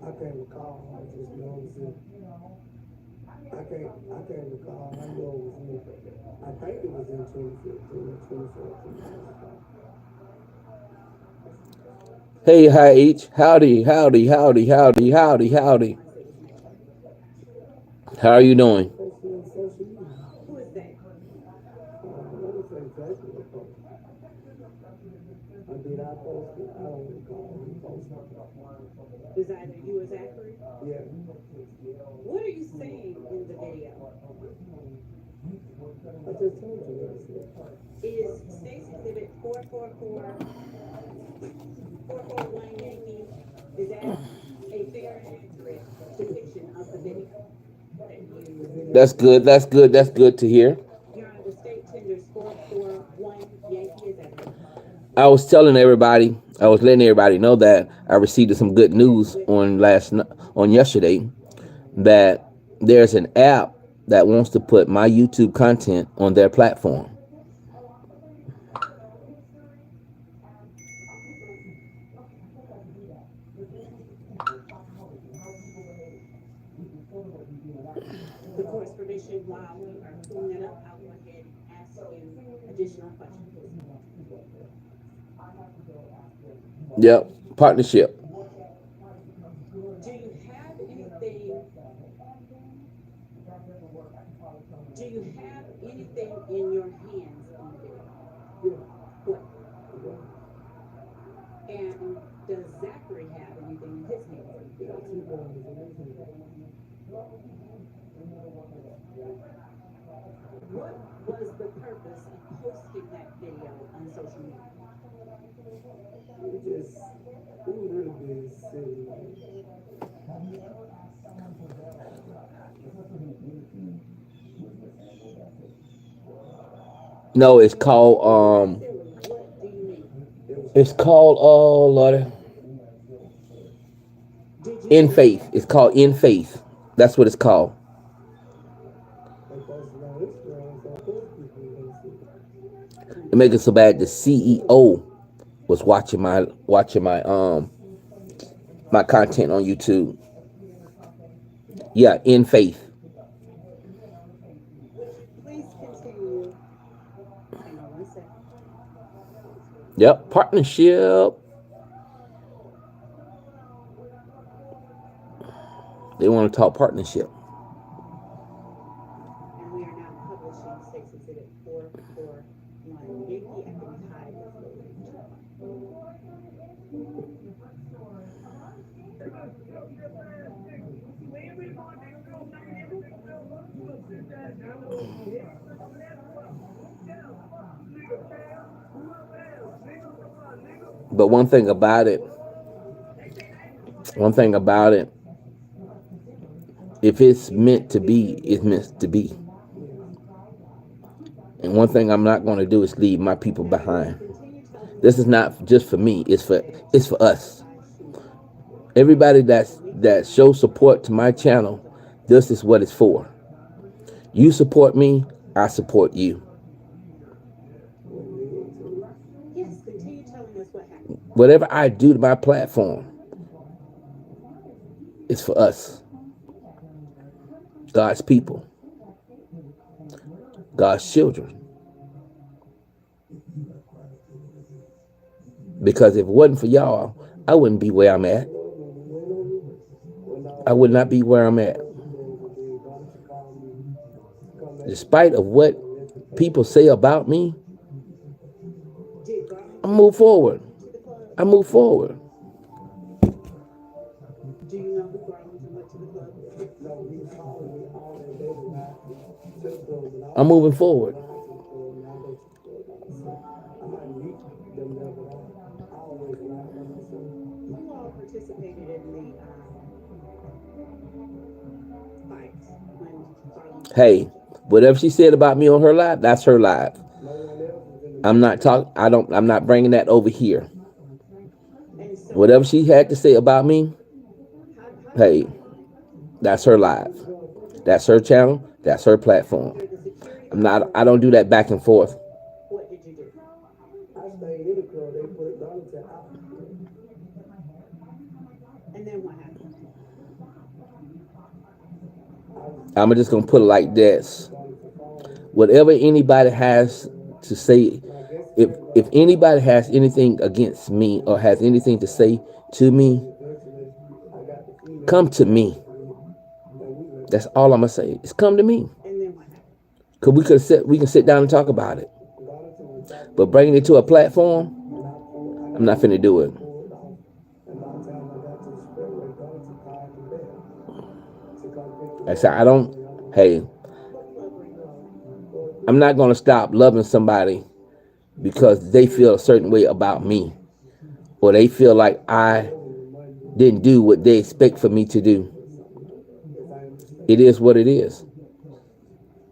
Speaker 1: I can't recall. I just know it was in. I can't recall. I know it was in. I think it was in 2015 or 2014.
Speaker 3: Hey, hi H. Howdy, howdy, howdy, howdy, howdy, howdy. How are you doing?
Speaker 1: Posted on social media.
Speaker 2: Who is that?
Speaker 1: I don't know exactly what post.
Speaker 2: was either you or Zachary?
Speaker 1: Yeah.
Speaker 2: What are you saying in the video?
Speaker 1: I just told you what it
Speaker 2: Is State's Exhibit 441 Yankee, is that a fair and accurate depiction of the video? That you,
Speaker 3: That's good. That's good. That's good to hear.
Speaker 2: Your Honor, the state tenders 441 Yankee, is that correct?
Speaker 3: I was telling everybody, I was letting everybody know that I received some good news on yesterday, that there's an app that wants to put my YouTube content on their platform.
Speaker 2: The court's permission, while we are pulling that up, I'll go ahead and ask you additional questions.
Speaker 3: Yep, partnership.
Speaker 2: Do you have anything in your hands on the video? What? And does Zachary have anything in his hands on the video? What was the purpose of posting that video on social media?
Speaker 1: was really being silly.
Speaker 3: No, it's called
Speaker 2: What do you mean?
Speaker 3: it's called Lord,
Speaker 2: Did you
Speaker 3: In Faith. It's called In Faith. That's what it's called. It make it so bad. The CEO was watching my my content on YouTube. Yeah, In Faith.
Speaker 2: please continue? Hang on one second.
Speaker 3: Yep, partnership. They want to talk partnership.
Speaker 2: And we are now publishing State's Exhibit 441 Yankee at the high of the
Speaker 3: But one thing about it, if it's meant to be, it's meant to be. And one thing I'm not going to do is leave my people behind. This is not just for me, it's for us. Everybody that shows support to my channel, this is what it's for. You support me, I support you.
Speaker 2: Yes, continue telling us what happened.
Speaker 3: Whatever I do to my platform, it's for us. God's people. God's children. Because if it wasn't for y'all, I wouldn't be where I'm at. I would not be where I'm at. Despite of what people say about me, I move forward. I move forward.
Speaker 2: Do you know who Garlington went to the club with?
Speaker 3: I'm moving forward.
Speaker 2: Who all participated in the fight when Garlington?
Speaker 3: Hey, whatever she said about me on her live, that's her live. I'm not bringing that over here.
Speaker 2: And so,
Speaker 3: Whatever she had to say about me, hey, that's her live. That's her channel. That's her platform.
Speaker 2: the security,
Speaker 3: I don't do that back and forth.
Speaker 2: what did you do? And then what happened?
Speaker 3: I'm just gonna put it like this. Whatever anybody has to say, if anybody has anything against me or has anything to say to me, come to me. That's all I'm gonna say. Is come to me.
Speaker 2: And then what happened?
Speaker 3: Cause we can sit down and talk about it. But bringing it to a platform, I'm not finna do it.
Speaker 1: time I got to the expressway going to Park and Bell to come pick
Speaker 3: Like I
Speaker 1: it
Speaker 3: said,
Speaker 1: up.
Speaker 3: I don't, hey, I'm not going to stop loving somebody because they feel a certain way about me, or they feel like I didn't do what they expect for me to do. It is what it is.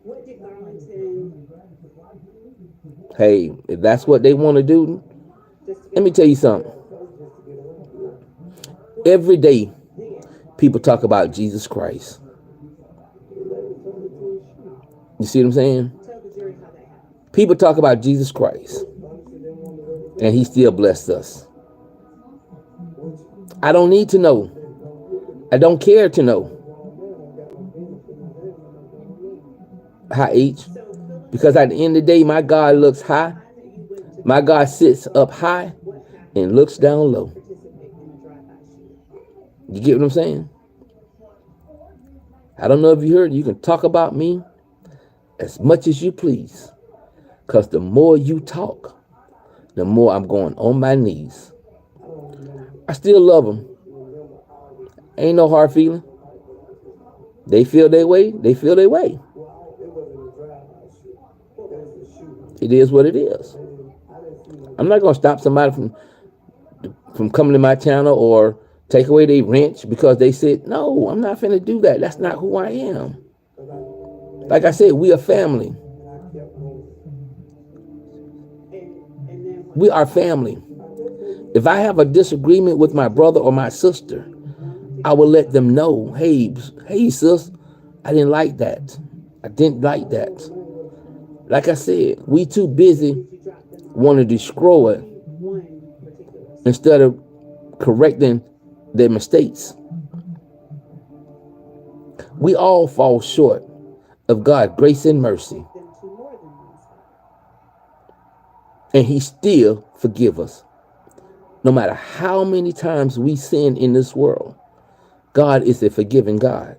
Speaker 2: What did Garlington,
Speaker 3: Hey, if that's what they want to do, let me tell you something. Every day, people talk about Jesus Christ. You see what I'm saying?
Speaker 2: tell the jury how that happened?
Speaker 3: People talk about Jesus Christ, and he still blessed us. I don't need to know. I don't care to know. Hi, H. Because at the end of the day, my God looks high. My God sits up high and looks down low. You get what I'm saying? I don't know if you heard, you can talk about me as much as you please. Because the more you talk, the more I'm going on my knees. I still love them. Ain't no hard feeling. They feel their way. They feel their way. It is what it is. I'm not going to stop somebody from coming to my channel or take away their wrench because they said, no, I'm not finna do that. That's not who I am. Like I said, we are family. We are family. If I have a disagreement with my brother or my sister, I will let them know, hey, sis, I didn't like that. I didn't like that. Like I said, we too busy wanting to destroy it instead of correcting their mistakes. We all fall short of God's grace and mercy. And he still forgives us. No matter how many times we sin in this world, God is a forgiving God.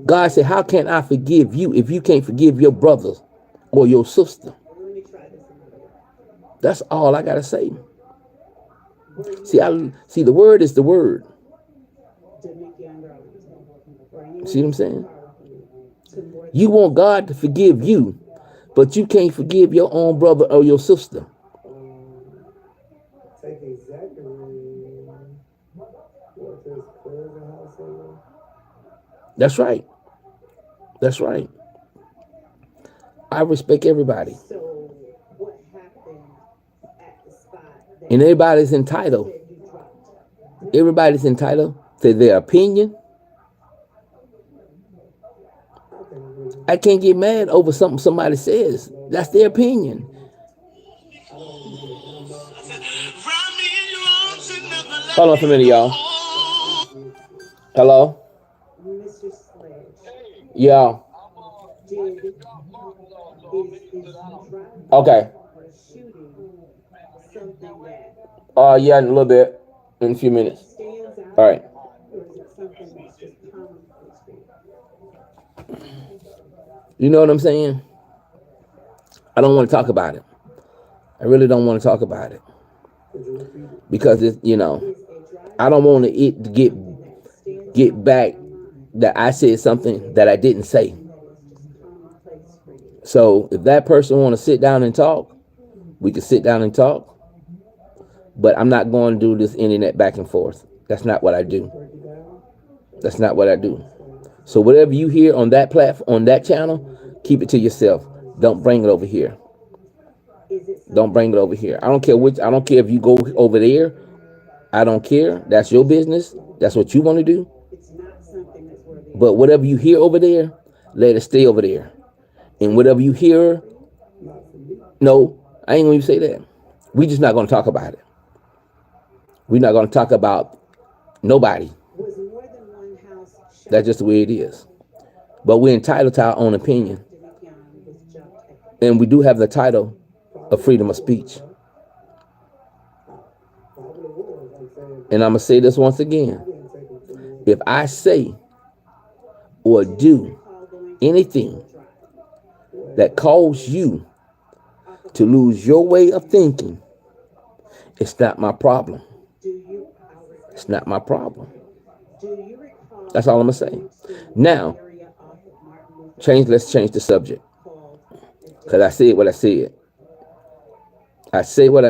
Speaker 3: God said, how can I forgive you if you can't forgive your brother or your sister? That's all I got to say. See, the word is the word. See what I'm saying? You want God to forgive you, but you can't forgive your own brother or your sister. That's right. That's right. I respect everybody.
Speaker 2: So what happened at the spot?
Speaker 3: And everybody's entitled. Everybody's entitled to their opinion. I can't get mad over something somebody says. That's their opinion. Hold on for a minute, y'all. Hello?
Speaker 2: Mr. Sledge,
Speaker 3: Yeah.
Speaker 2: is driving
Speaker 3: Okay.
Speaker 2: or shooting something that
Speaker 3: Yeah, in a little bit. In a few minutes.
Speaker 2: stands out?
Speaker 3: All right.
Speaker 2: Or is it something that's just commonplace?
Speaker 3: You know what I'm saying? I don't want to talk about it. I really don't want to talk about it. Because it's, I don't want it to get back that I said something that I didn't say. So if that person want to sit down and talk, we can sit down and talk. But I'm not going to do this internet back and forth. That's not what I do. That's not what I do. So whatever you hear on that platform, on that channel, keep it to yourself. Don't bring it over here. Don't bring it over here. I don't care if you go over there. I don't care. That's your business. That's what you want to do. But whatever you hear over there, let it stay over there. And whatever you hear, no, I ain't going to say that. We just not going to talk about it. We're not going to talk about nobody. That's just the way it is. But we're entitled to our own opinion. And we do have the title of freedom of speech. And I'm going to say this once again. If I say or do anything that causes you to lose your way of thinking, it's not my problem. It's not my problem.
Speaker 2: Do you recall?
Speaker 3: That's all I'm gonna say.
Speaker 2: going to
Speaker 3: Now,
Speaker 2: an area off of Martin Luther
Speaker 3: let's change the subject.
Speaker 2: called
Speaker 3: Because I said what I said. I say what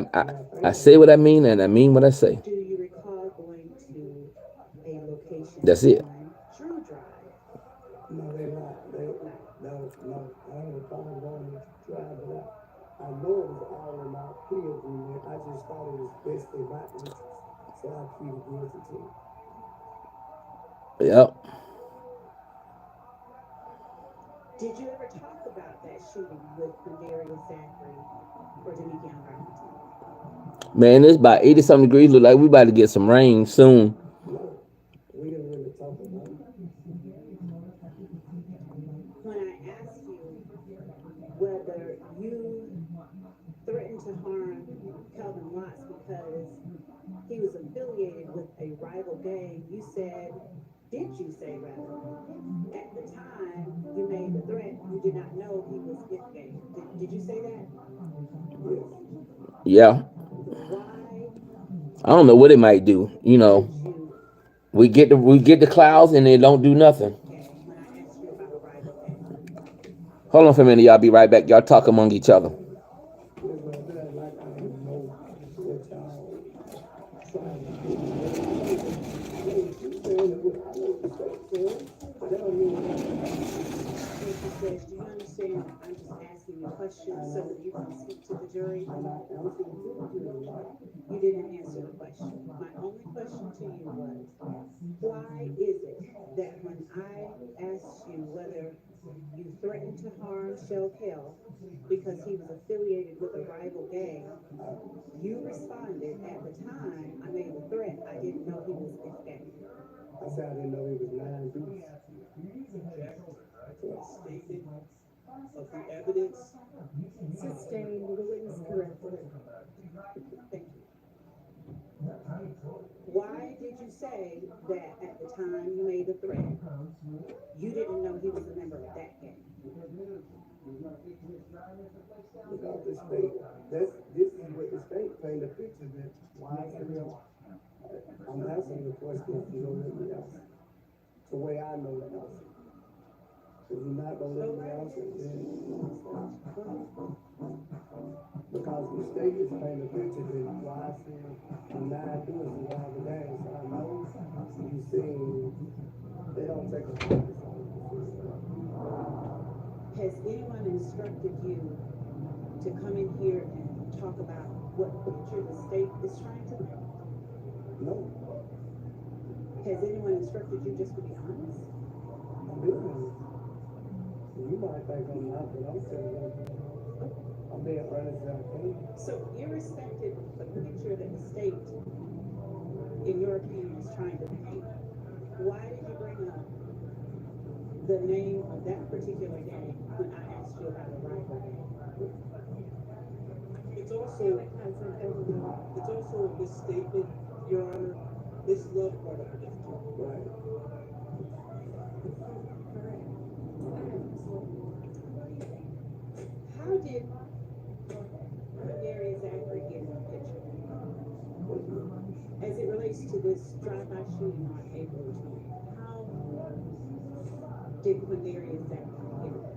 Speaker 3: I say what I mean, and I mean what I say.
Speaker 2: Do you recall going to a location?
Speaker 3: That's it.
Speaker 2: on Drew Drive?
Speaker 1: No, they're not. No. I don't recall going to try, but I know it was all in my plea agreement. I just thought it was best in my interest. So I pleaded guilty to it.
Speaker 3: Yep.
Speaker 2: Did you ever talk about that shooting with Quindarius Zachary or Demikian Garrington?
Speaker 3: Man, it's about 80 something degrees. Look like we about to get some rain soon.
Speaker 1: No, we didn't really talk about it.
Speaker 2: When I asked you whether you threatened to harm Calvin Watts because he was affiliated with a rival gang, you said, did you say rather, at the time you made the threat, you did not know he was with gang. Did you say that?
Speaker 3: Yeah.
Speaker 2: Why
Speaker 3: I don't know what it might do. You know,
Speaker 2: did you,
Speaker 3: we get the clouds and they don't do nothing.
Speaker 2: when I asked you about a rival gang?
Speaker 3: Hold on for a minute, y'all. Be right back. Y'all talk among each other.
Speaker 2: Do you understand? I'm just asking you questions so that you can speak to the jury. You didn't answer the question. My only question to you was, why is it that when I asked you whether you threatened to harm Shell Kell because he was affiliated with a rival gang, you responded, at the time I made the threat, I didn't know he was this gang.
Speaker 1: I said I didn't know he was 9 deuce.
Speaker 8: Statement of the evidence.
Speaker 6: Sustained, the witness corrected.
Speaker 2: Thank you. Why did you say that at the time you made the threat, you didn't know he was a member of that gang?
Speaker 1: Because the state, this is what the state paint a picture that why is it real? I'm asking the question, you don't let me answer. The way I know the answer. If you're not gonna let me answer, then because the state is painting a picture that why I said I'm not doing the wrong thing, so I know you saying they don't take a focus on it.
Speaker 2: Has anyone instructed you to come in here and talk about what picture the state is trying to paint?
Speaker 1: No,
Speaker 2: Has anyone instructed you just to be honest?
Speaker 1: I'm being honest. You might think I'm not, but I'm telling you, I'm being honest as I can.
Speaker 2: So irrespective of the picture that the state, in your opinion, is trying to paint, why did you bring up the name of that particular gang when I asked you about a rival gang?
Speaker 8: It's also a misstatement, Your Honor. This love part of it.
Speaker 1: Right.
Speaker 2: How did Quindarius Zachary get in the picture? As it relates to this drive-by shooting on April 20th, how did Quindarius Zachary get in the picture?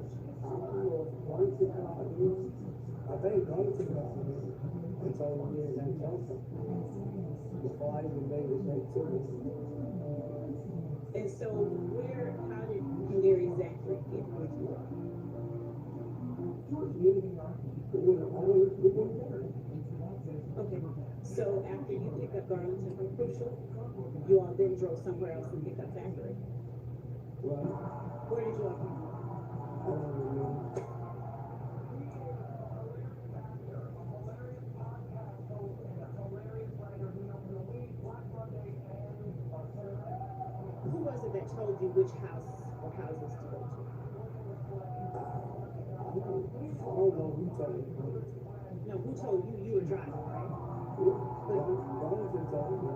Speaker 1: I think Donaldson called me and told me that Johnson before I even made it back to me.
Speaker 2: And so how did Quindarius Zachary get with you? Okay, so after you picked up Garlington from Crucial, you all then drove somewhere else and picked up Zachary. Where did you all come from?
Speaker 1: I don't remember.
Speaker 2: Who was it that told you which house or houses to go to?
Speaker 1: I don't know who told me.
Speaker 2: No, who told you you were driving, right?
Speaker 1: Donaldson told me.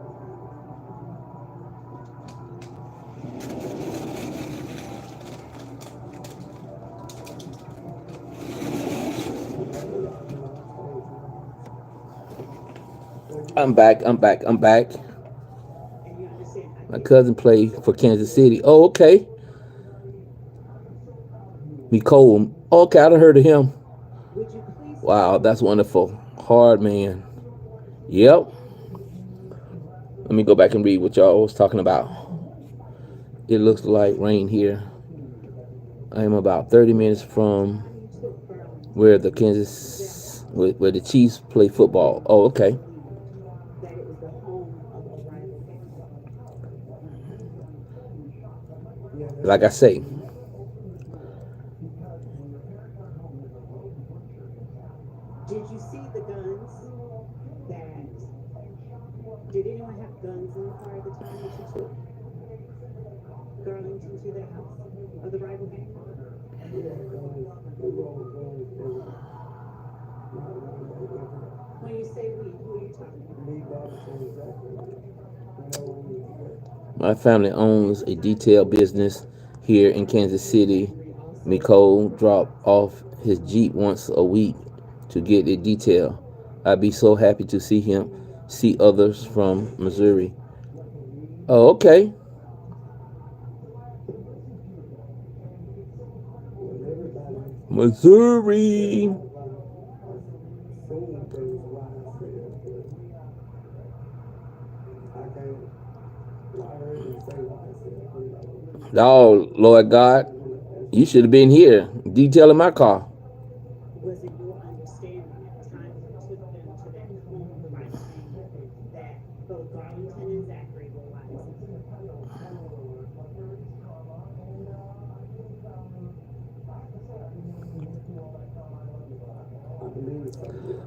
Speaker 3: I'm back. My cousin played for Kansas City. Oh, okay. Nicole. Okay, I done heard of him.
Speaker 2: Would you please?
Speaker 3: Wow, that's wonderful. Hard man. Yep. Let me go back and read what y'all was talking about. It looks like rain here. I am about 30 minutes from where the where the Chiefs play football. Oh, okay.
Speaker 2: That it was the home of a rival gang.
Speaker 3: Like I say,
Speaker 2: Did you see the guns that, did anyone have guns in the car at the time that you took Garlington to the house of the rival gang? When you say we, who are you talking about?
Speaker 3: my family owns a detail business here in Kansas City. Nicole drop off his Jeep once a week to get a detail. I'd be so happy to see others from Missouri. Oh, okay. Missouri. Oh, Lord God, you should have been here detailing my car.
Speaker 2: Was it your understanding at the time that you took them to that home of the rival gang that both Garlington and Zachary were wives?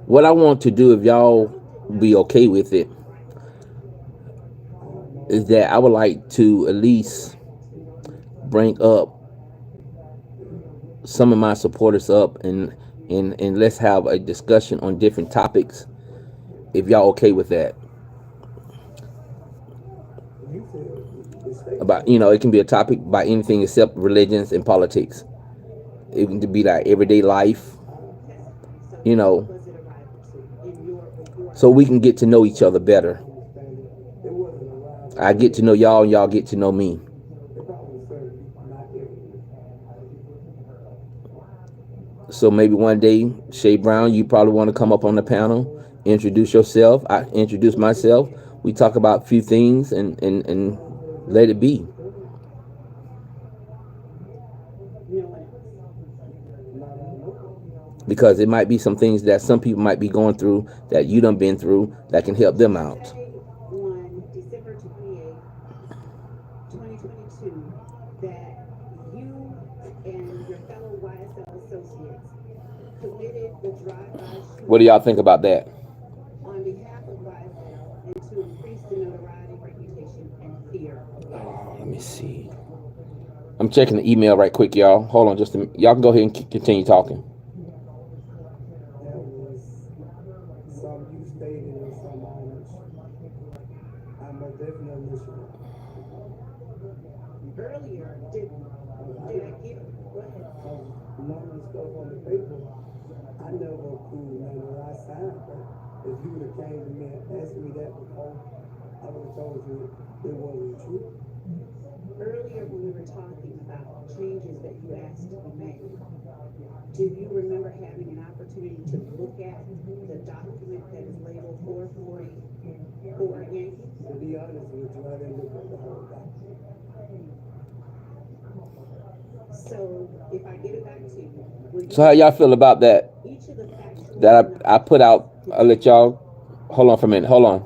Speaker 3: What I want to do, if y'all be okay with it, is that I would like to at least bring up some of my supporters up and let's have a discussion on different topics. If y'all okay with that, about it can be a topic by anything except religions and politics. It can be like everyday life, you know,
Speaker 2: Was it a rival too, in your, with your?
Speaker 3: so we can get to know each other better. I get to know y'all and y'all get to know me. So maybe one day, Shay Brown, you probably want to come up on the panel, introduce yourself. I introduce myself. We talk about a few things and let it be.
Speaker 2: No one else.
Speaker 3: Because it might be some things that some people might be going through that you done been through that can help them out.
Speaker 2: Say on December 28th, 2022, that you and your fellow YSL associates committed the drive-by shooting.
Speaker 3: What do y'all think about that?
Speaker 2: On behalf of YSL and to increase the notoriety, reputation, and fear of YSL.
Speaker 3: Let me see. I'm checking the email right quick, y'all. Hold on just a minute. Y'all can go ahead and continue talking.
Speaker 1: Some you stated and some others. I'm a definitely listener.
Speaker 2: Earlier, did I give, go ahead.
Speaker 1: None of the stuff on the paper, I never approved none of it. I signed for it. If you would have came to me and asked me that before, I would have told you it wasn't true.
Speaker 2: Earlier, when we were talking about changes that you asked to be made, do you remember having an opportunity to look at the document that is labeled 440 for Yankee?
Speaker 1: To be honest with you, I didn't look at the whole document.
Speaker 2: So if I get it back to you, will you?
Speaker 3: So how y'all feel about that?
Speaker 2: Each of the factual
Speaker 3: That I put out. I'll let y'all. Hold on for a minute. Hold on.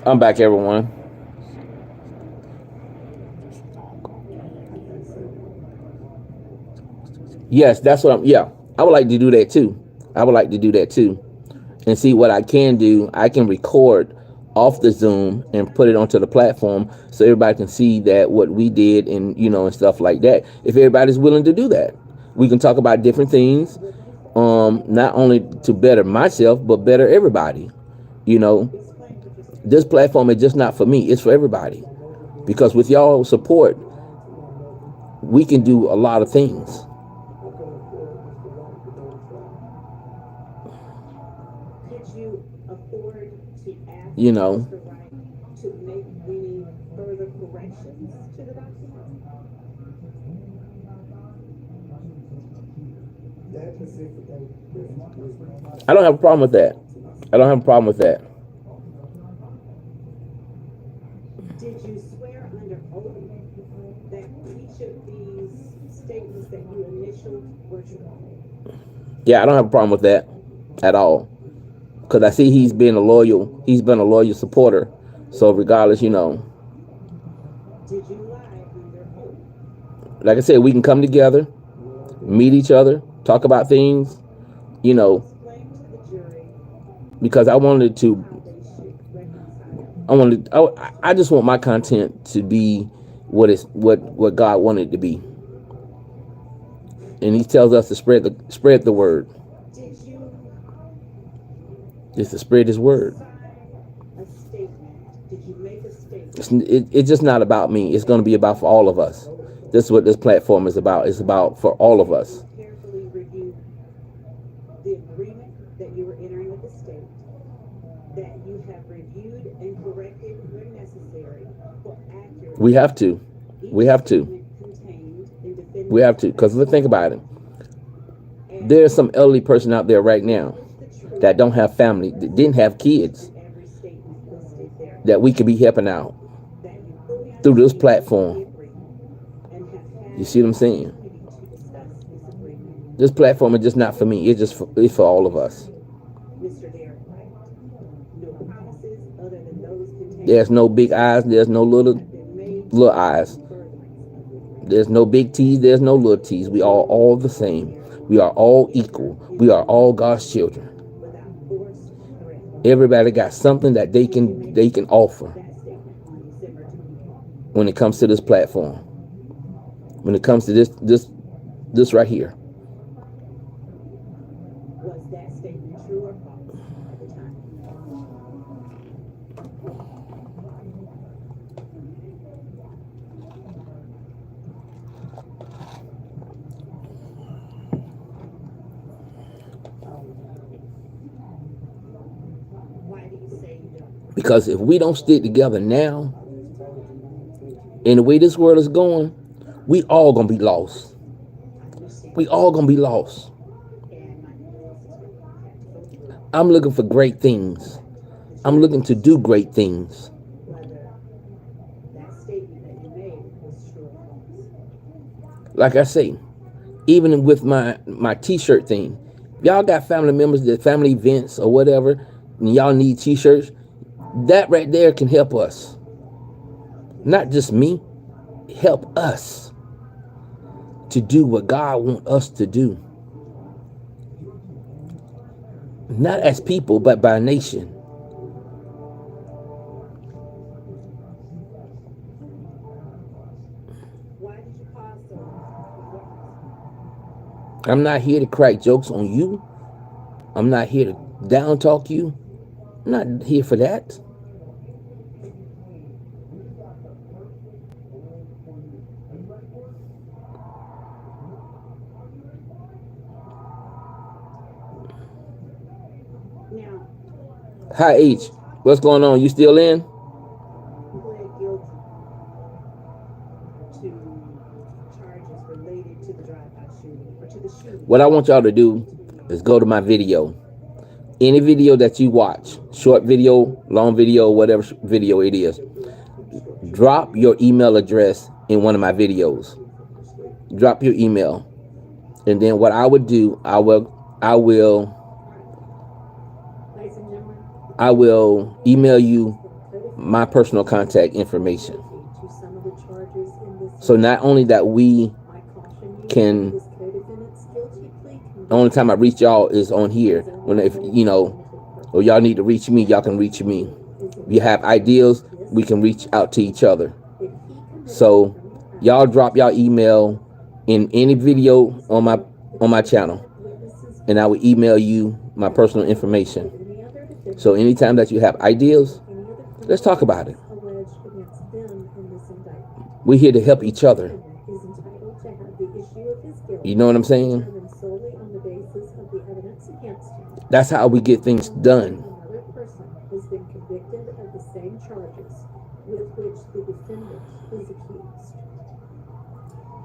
Speaker 3: I'm back, everyone. Yes, that's what yeah. I would like to do that too. I would like to do that too. And see what I can do. I can record off the Zoom and put it onto the platform so everybody can see that what we did and, you know, and stuff like that. If everybody's willing to do that, we can talk about different things, not only to better myself, but better everybody. You know, this platform is just not for me. It's for everybody. Because with y'all support, we can do a lot of things. You know,
Speaker 2: to make any further corrections to the document?
Speaker 3: I don't have a problem with that. I don't have a problem with that.
Speaker 2: Did you swear under oath that each of these statements that you initialed were true?
Speaker 3: Yeah, I don't have a problem with that at all. Because I see he's been a loyal supporter. So regardless, you know.
Speaker 2: Did you lie under oath?
Speaker 3: Like I said, we can come together, meet each other, talk about things, you know.
Speaker 2: Explain to the jury
Speaker 3: Because I wanted to,
Speaker 2: how they should reconcile.
Speaker 3: I just want my content to be what God wanted it to be. And he tells us to spread the word.
Speaker 2: Did you
Speaker 3: It's to spread his word.
Speaker 2: sign a statement? Did you make a statement?
Speaker 3: It's just not about me. It's going to be about for all of us. This is what this platform is about. It's about for all of us.
Speaker 2: Carefully review the agreement that you were entering with the state, that you have reviewed and corrected where necessary for accuracy.
Speaker 3: We have to. We have to.
Speaker 2: Contained in defendant's
Speaker 3: We have to. Because let's think about it. There's some elderly person out there right now that don't have family, that didn't have kids,
Speaker 2: every statement listed there,
Speaker 3: that we could be helping out
Speaker 2: that you fully
Speaker 3: through this
Speaker 2: understand
Speaker 3: platform.
Speaker 2: the agreement and have had
Speaker 3: You see what I'm saying?
Speaker 2: opportunity to discuss this agreement.
Speaker 3: This platform is just not for me. It's for all of us.
Speaker 2: Mr. Derek Wright, no promises other than those contained
Speaker 3: There's no big eyes. There's no little eyes. There's no big T's. There's no little T's. We are all the same. We are all equal. We are all God's children.
Speaker 2: without force or threat.
Speaker 3: Everybody got something that they can offer
Speaker 2: That statement on December 24th.
Speaker 3: when it comes to this platform. When it comes to this right here.
Speaker 2: Was that statement true or false at the time? Why do you say you don't?
Speaker 3: Because if we don't stick together now, and the way this world is going, we all gonna be lost. We all gonna be lost.
Speaker 2: And my analysis will have to go through
Speaker 3: I'm looking for great things. I'm looking to do great things.
Speaker 2: whether that statement that you made was true or false.
Speaker 3: Like I say, even with my t-shirt thing, y'all got family members that family events or whatever, and y'all need t-shirts, that right there can help us. Not just me, help us to do what God wants us to do. Not as people, but by nation.
Speaker 2: Why did you cause so much?
Speaker 3: I'm not here to crack jokes on you. I'm not here to down talk you. I'm not here for that.
Speaker 2: Now,
Speaker 3: Hi H, what's going on? You still in?
Speaker 2: pled guilty to charges related to the drive-by shooting or to the shooting.
Speaker 3: What I want y'all to do is go to my video. Any video that you watch, short video, long video, whatever video it is, drop your email address in one of my videos. Drop your email. And then what I would do, I will
Speaker 6: Ladies and gentlemen,
Speaker 3: email you my personal contact information.
Speaker 6: To some of the charges in this
Speaker 3: So not only that we
Speaker 6: I caution you
Speaker 3: can,
Speaker 6: this co-defendant's guilty plea
Speaker 3: the only time I reach y'all is on here. When if you know, or y'all need to reach me, y'all can reach me. If you have ideas, we can reach out to each other. So y'all drop y'all email in any video on my channel, and I will email you my personal information. So anytime that you have ideas, let's talk about it.
Speaker 6: alleged against them in this indictment.
Speaker 3: We're here to help each other.
Speaker 6: Is entitled to have the issue of his guilt
Speaker 3: You know what I'm saying?
Speaker 6: determined solely on the basis of the evidence against him.
Speaker 3: That's how we get things done.
Speaker 6: Another person has been convicted of the same charges with which the defendant is accused.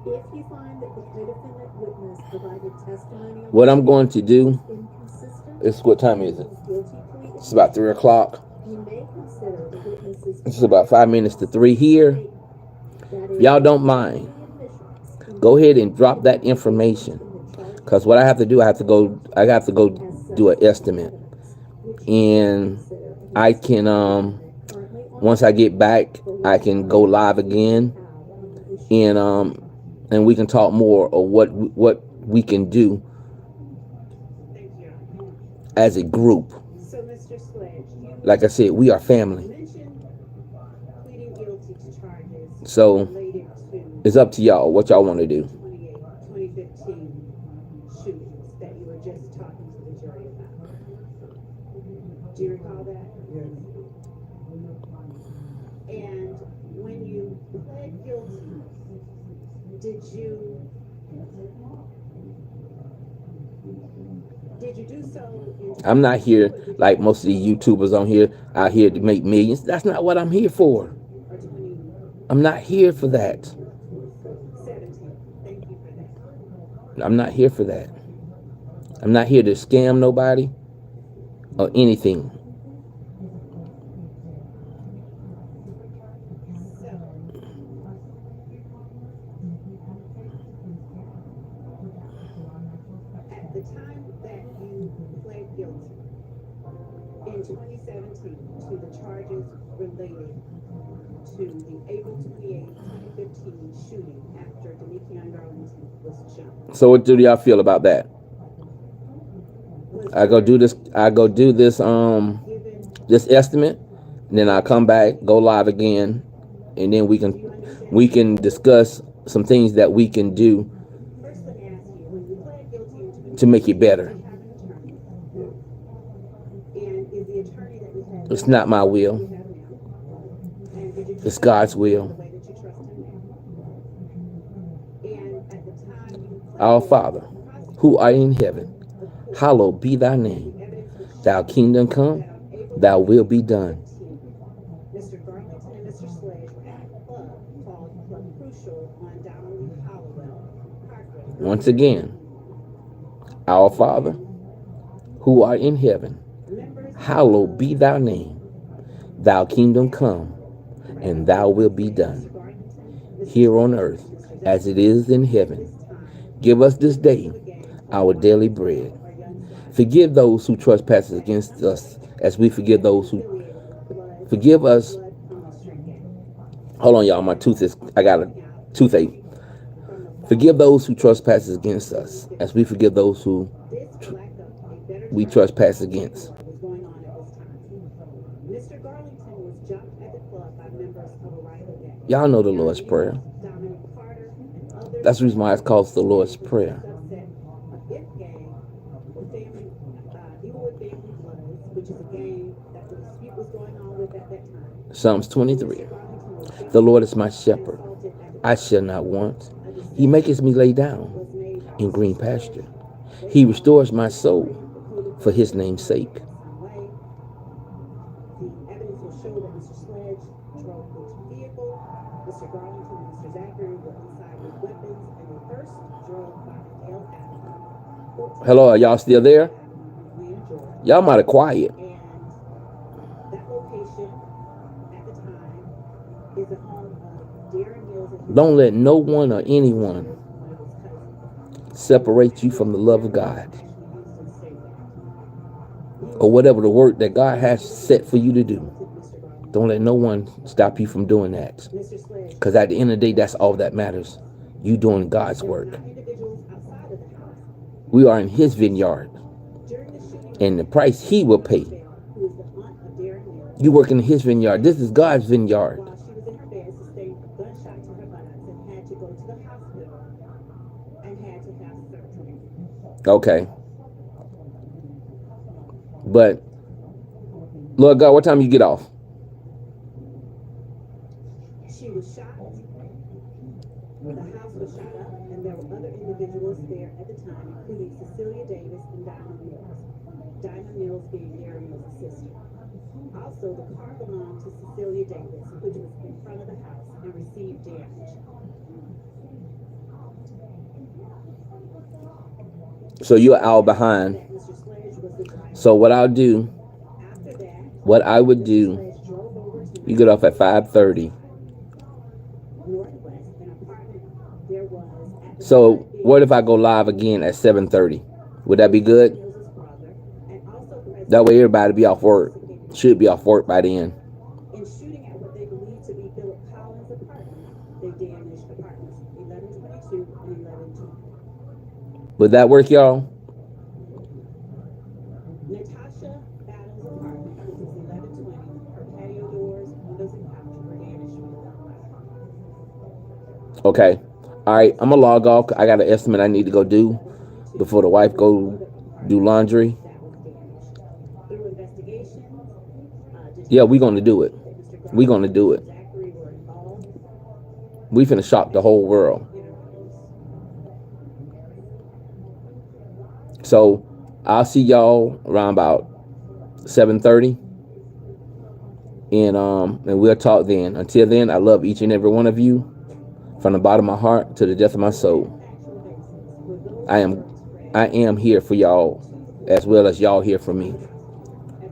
Speaker 6: If you find that the co-defendant witness provided testimony
Speaker 3: What I'm going to do
Speaker 6: inconsistent
Speaker 3: is, what time is it?
Speaker 6: with guilty plea,
Speaker 3: It's about 3 o'clock.
Speaker 6: you may consider the witness's
Speaker 3: It's about 5 minutes to 3 here.
Speaker 6: that
Speaker 3: If y'all don't mind, go ahead and drop that information. Because what I have to do, I have to go do an estimate. And I can, once I get back, I can go live again. And we can talk more of what we can do as a group.
Speaker 2: So, Mr. Sledge, you
Speaker 3: Like I said, we are family.
Speaker 2: mentioned pleading guilty to charges
Speaker 3: So
Speaker 2: related to
Speaker 3: it's up to y'all what y'all want to do.
Speaker 2: 2015 shootings that you were just talking to the jury about. Do you recall that?
Speaker 1: Yes.
Speaker 2: And when you pled guilty, did you do so in
Speaker 3: I'm not here like most of the YouTubers on here out here to make millions. That's not what I'm here for.
Speaker 2: or 2017?
Speaker 3: I'm not here for that.
Speaker 2: Thank you for that.
Speaker 3: I'm not here for that. I'm not here to scam nobody or anything.
Speaker 2: At the time that you pled guilty in 2017 to the charges related to the April 28, 2015 shooting after Damikion Darlington was shot.
Speaker 3: So what do y'all feel about that? I go do this
Speaker 2: Given
Speaker 3: this estimate, and then I'll come back, go live again, and then we can discuss some things that we can do
Speaker 2: first, let me ask you, when you pled guilty in 2015,
Speaker 3: to make it better.
Speaker 2: you have an attorney. And is the attorney that you had
Speaker 3: It's not my
Speaker 2: you
Speaker 3: will.
Speaker 2: have now? And did you
Speaker 3: It's
Speaker 2: trust
Speaker 3: God's
Speaker 2: him
Speaker 3: will.
Speaker 2: the way that you trust him now? And at the time you pled
Speaker 3: Our
Speaker 2: guilty,
Speaker 3: Father, who art in heaven, hallowed be thy name. Thy kingdom come, thy will be done.
Speaker 2: Mr. Garlington and Mr. Sledge were at a club called Club Crucial on Donnelly Hollowell Parkway.
Speaker 3: Once again, our Father, who art in heaven,
Speaker 2: Members
Speaker 3: hallowed be thy name. Thy kingdom come, and thy will be done, here on earth as it is in heaven. Give us this day our daily bread. Forgive those who trespass against us, as we forgive those who forgive us. Hold on, y'all. I got a toothache. Forgive those who trespass against us, as we forgive those who we trespass against.
Speaker 2: was going on at this time. Mr. Garlington was jumped at the club by members of a rival gang.
Speaker 3: Y'all know the Lord's Prayer.
Speaker 2: Dominic Carter and others
Speaker 3: That's the reason why it's called the Lord's Prayer.
Speaker 2: subset of If gang with family, Evil with Family Bloods, which is a gang that the dispute was going on with at that time.
Speaker 3: Psalms 23.
Speaker 2: Mr. Garlington was jumped
Speaker 3: The Lord is my shepherd.
Speaker 2: and assaulted at the
Speaker 3: I shall not want. He maketh me lay down
Speaker 2: was made
Speaker 3: in green pasture. He restores my soul for his name's sake.
Speaker 2: some way. The evidence will show that Mr. Sledge drove the vehicle. Mr. Garlington and Mr. Zachary were inside with weapons, and they first drove by Dale Avenue.
Speaker 3: Hello, are y'all still there?
Speaker 2: Atlanta, Georgia.
Speaker 3: Y'all mighty quiet.
Speaker 2: And that location at the time is the home of Darren Mills and his
Speaker 3: Don't let no one or anyone
Speaker 2: one of his cousins.
Speaker 3: separate you from the love of God,
Speaker 2: Actually used in state.
Speaker 3: or whatever the work that God has set for you to do.
Speaker 2: Mr. Garlington
Speaker 3: Don't let no one stop you from doing that.
Speaker 2: Mr. Sledge,
Speaker 3: Because at the end of the day, that's all that matters. You doing God's
Speaker 2: there were
Speaker 3: work.
Speaker 2: not individuals outside of the house.
Speaker 3: We are in his vineyard.
Speaker 2: During the shooting,
Speaker 3: And the price he will pay.
Speaker 2: who is the aunt of Darren Mills,
Speaker 3: You work in his vineyard. This is God's vineyard.
Speaker 2: while she was in her bed, sustained a gunshot to her buttocks and had to go to the hospital and had to have surgery.
Speaker 3: Okay. But, Lord God, what time you get off?
Speaker 2: She was shot. The house was shot up, and there were other individuals there at the time, including Cecilia Davis and Diamond Mills. Diamond Mills being Darren Mills' sister. Also, the car belonged to Cecilia Davis, which was in front of the house and received damage.
Speaker 3: So you're out behind.
Speaker 2: That Mr. Sledge was the driver.
Speaker 3: So what I'll do,
Speaker 2: After that,
Speaker 3: what I would do,
Speaker 2: Sledge drove over to
Speaker 3: you get off at 5:30.
Speaker 2: Northwest, an apartment there was at the
Speaker 3: So
Speaker 2: time
Speaker 3: what if I go live again at 7:30? Would that be good?
Speaker 2: Mills' brother, and also President
Speaker 3: That way everybody be off work. Should be off work by then.
Speaker 2: in shooting at what they believed to be Philip Collins' apartment, they damaged apartments 1122 and 1120.
Speaker 3: Would that work, y'all?
Speaker 2: Natasha Battles' apartment, which was 1120, her patio doors, windows, and couch were damaged from the gunfire.
Speaker 3: Okay. All right. I'm gonna log off. I got an estimate I need to go do before the wife go do laundry.
Speaker 2: That was damaged. Through investigation,
Speaker 3: Yeah, we're gonna do it. We're gonna do it.
Speaker 2: Zachary were involved
Speaker 3: We finna shock the whole world.
Speaker 2: interviews.
Speaker 3: So I'll see y'all around about 7:30. And we'll talk then. Until then, I love each and every one of you from the bottom of my heart to the depth of my soul. I am here for y'all as well as y'all here for me.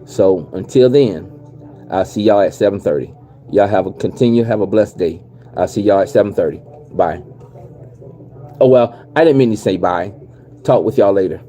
Speaker 3: So until then, I'll see y'all at 7:30. Y'all have a blessed day. I'll see y'all at 7:30. Bye. Oh well, I didn't mean to say bye. Talk with y'all later.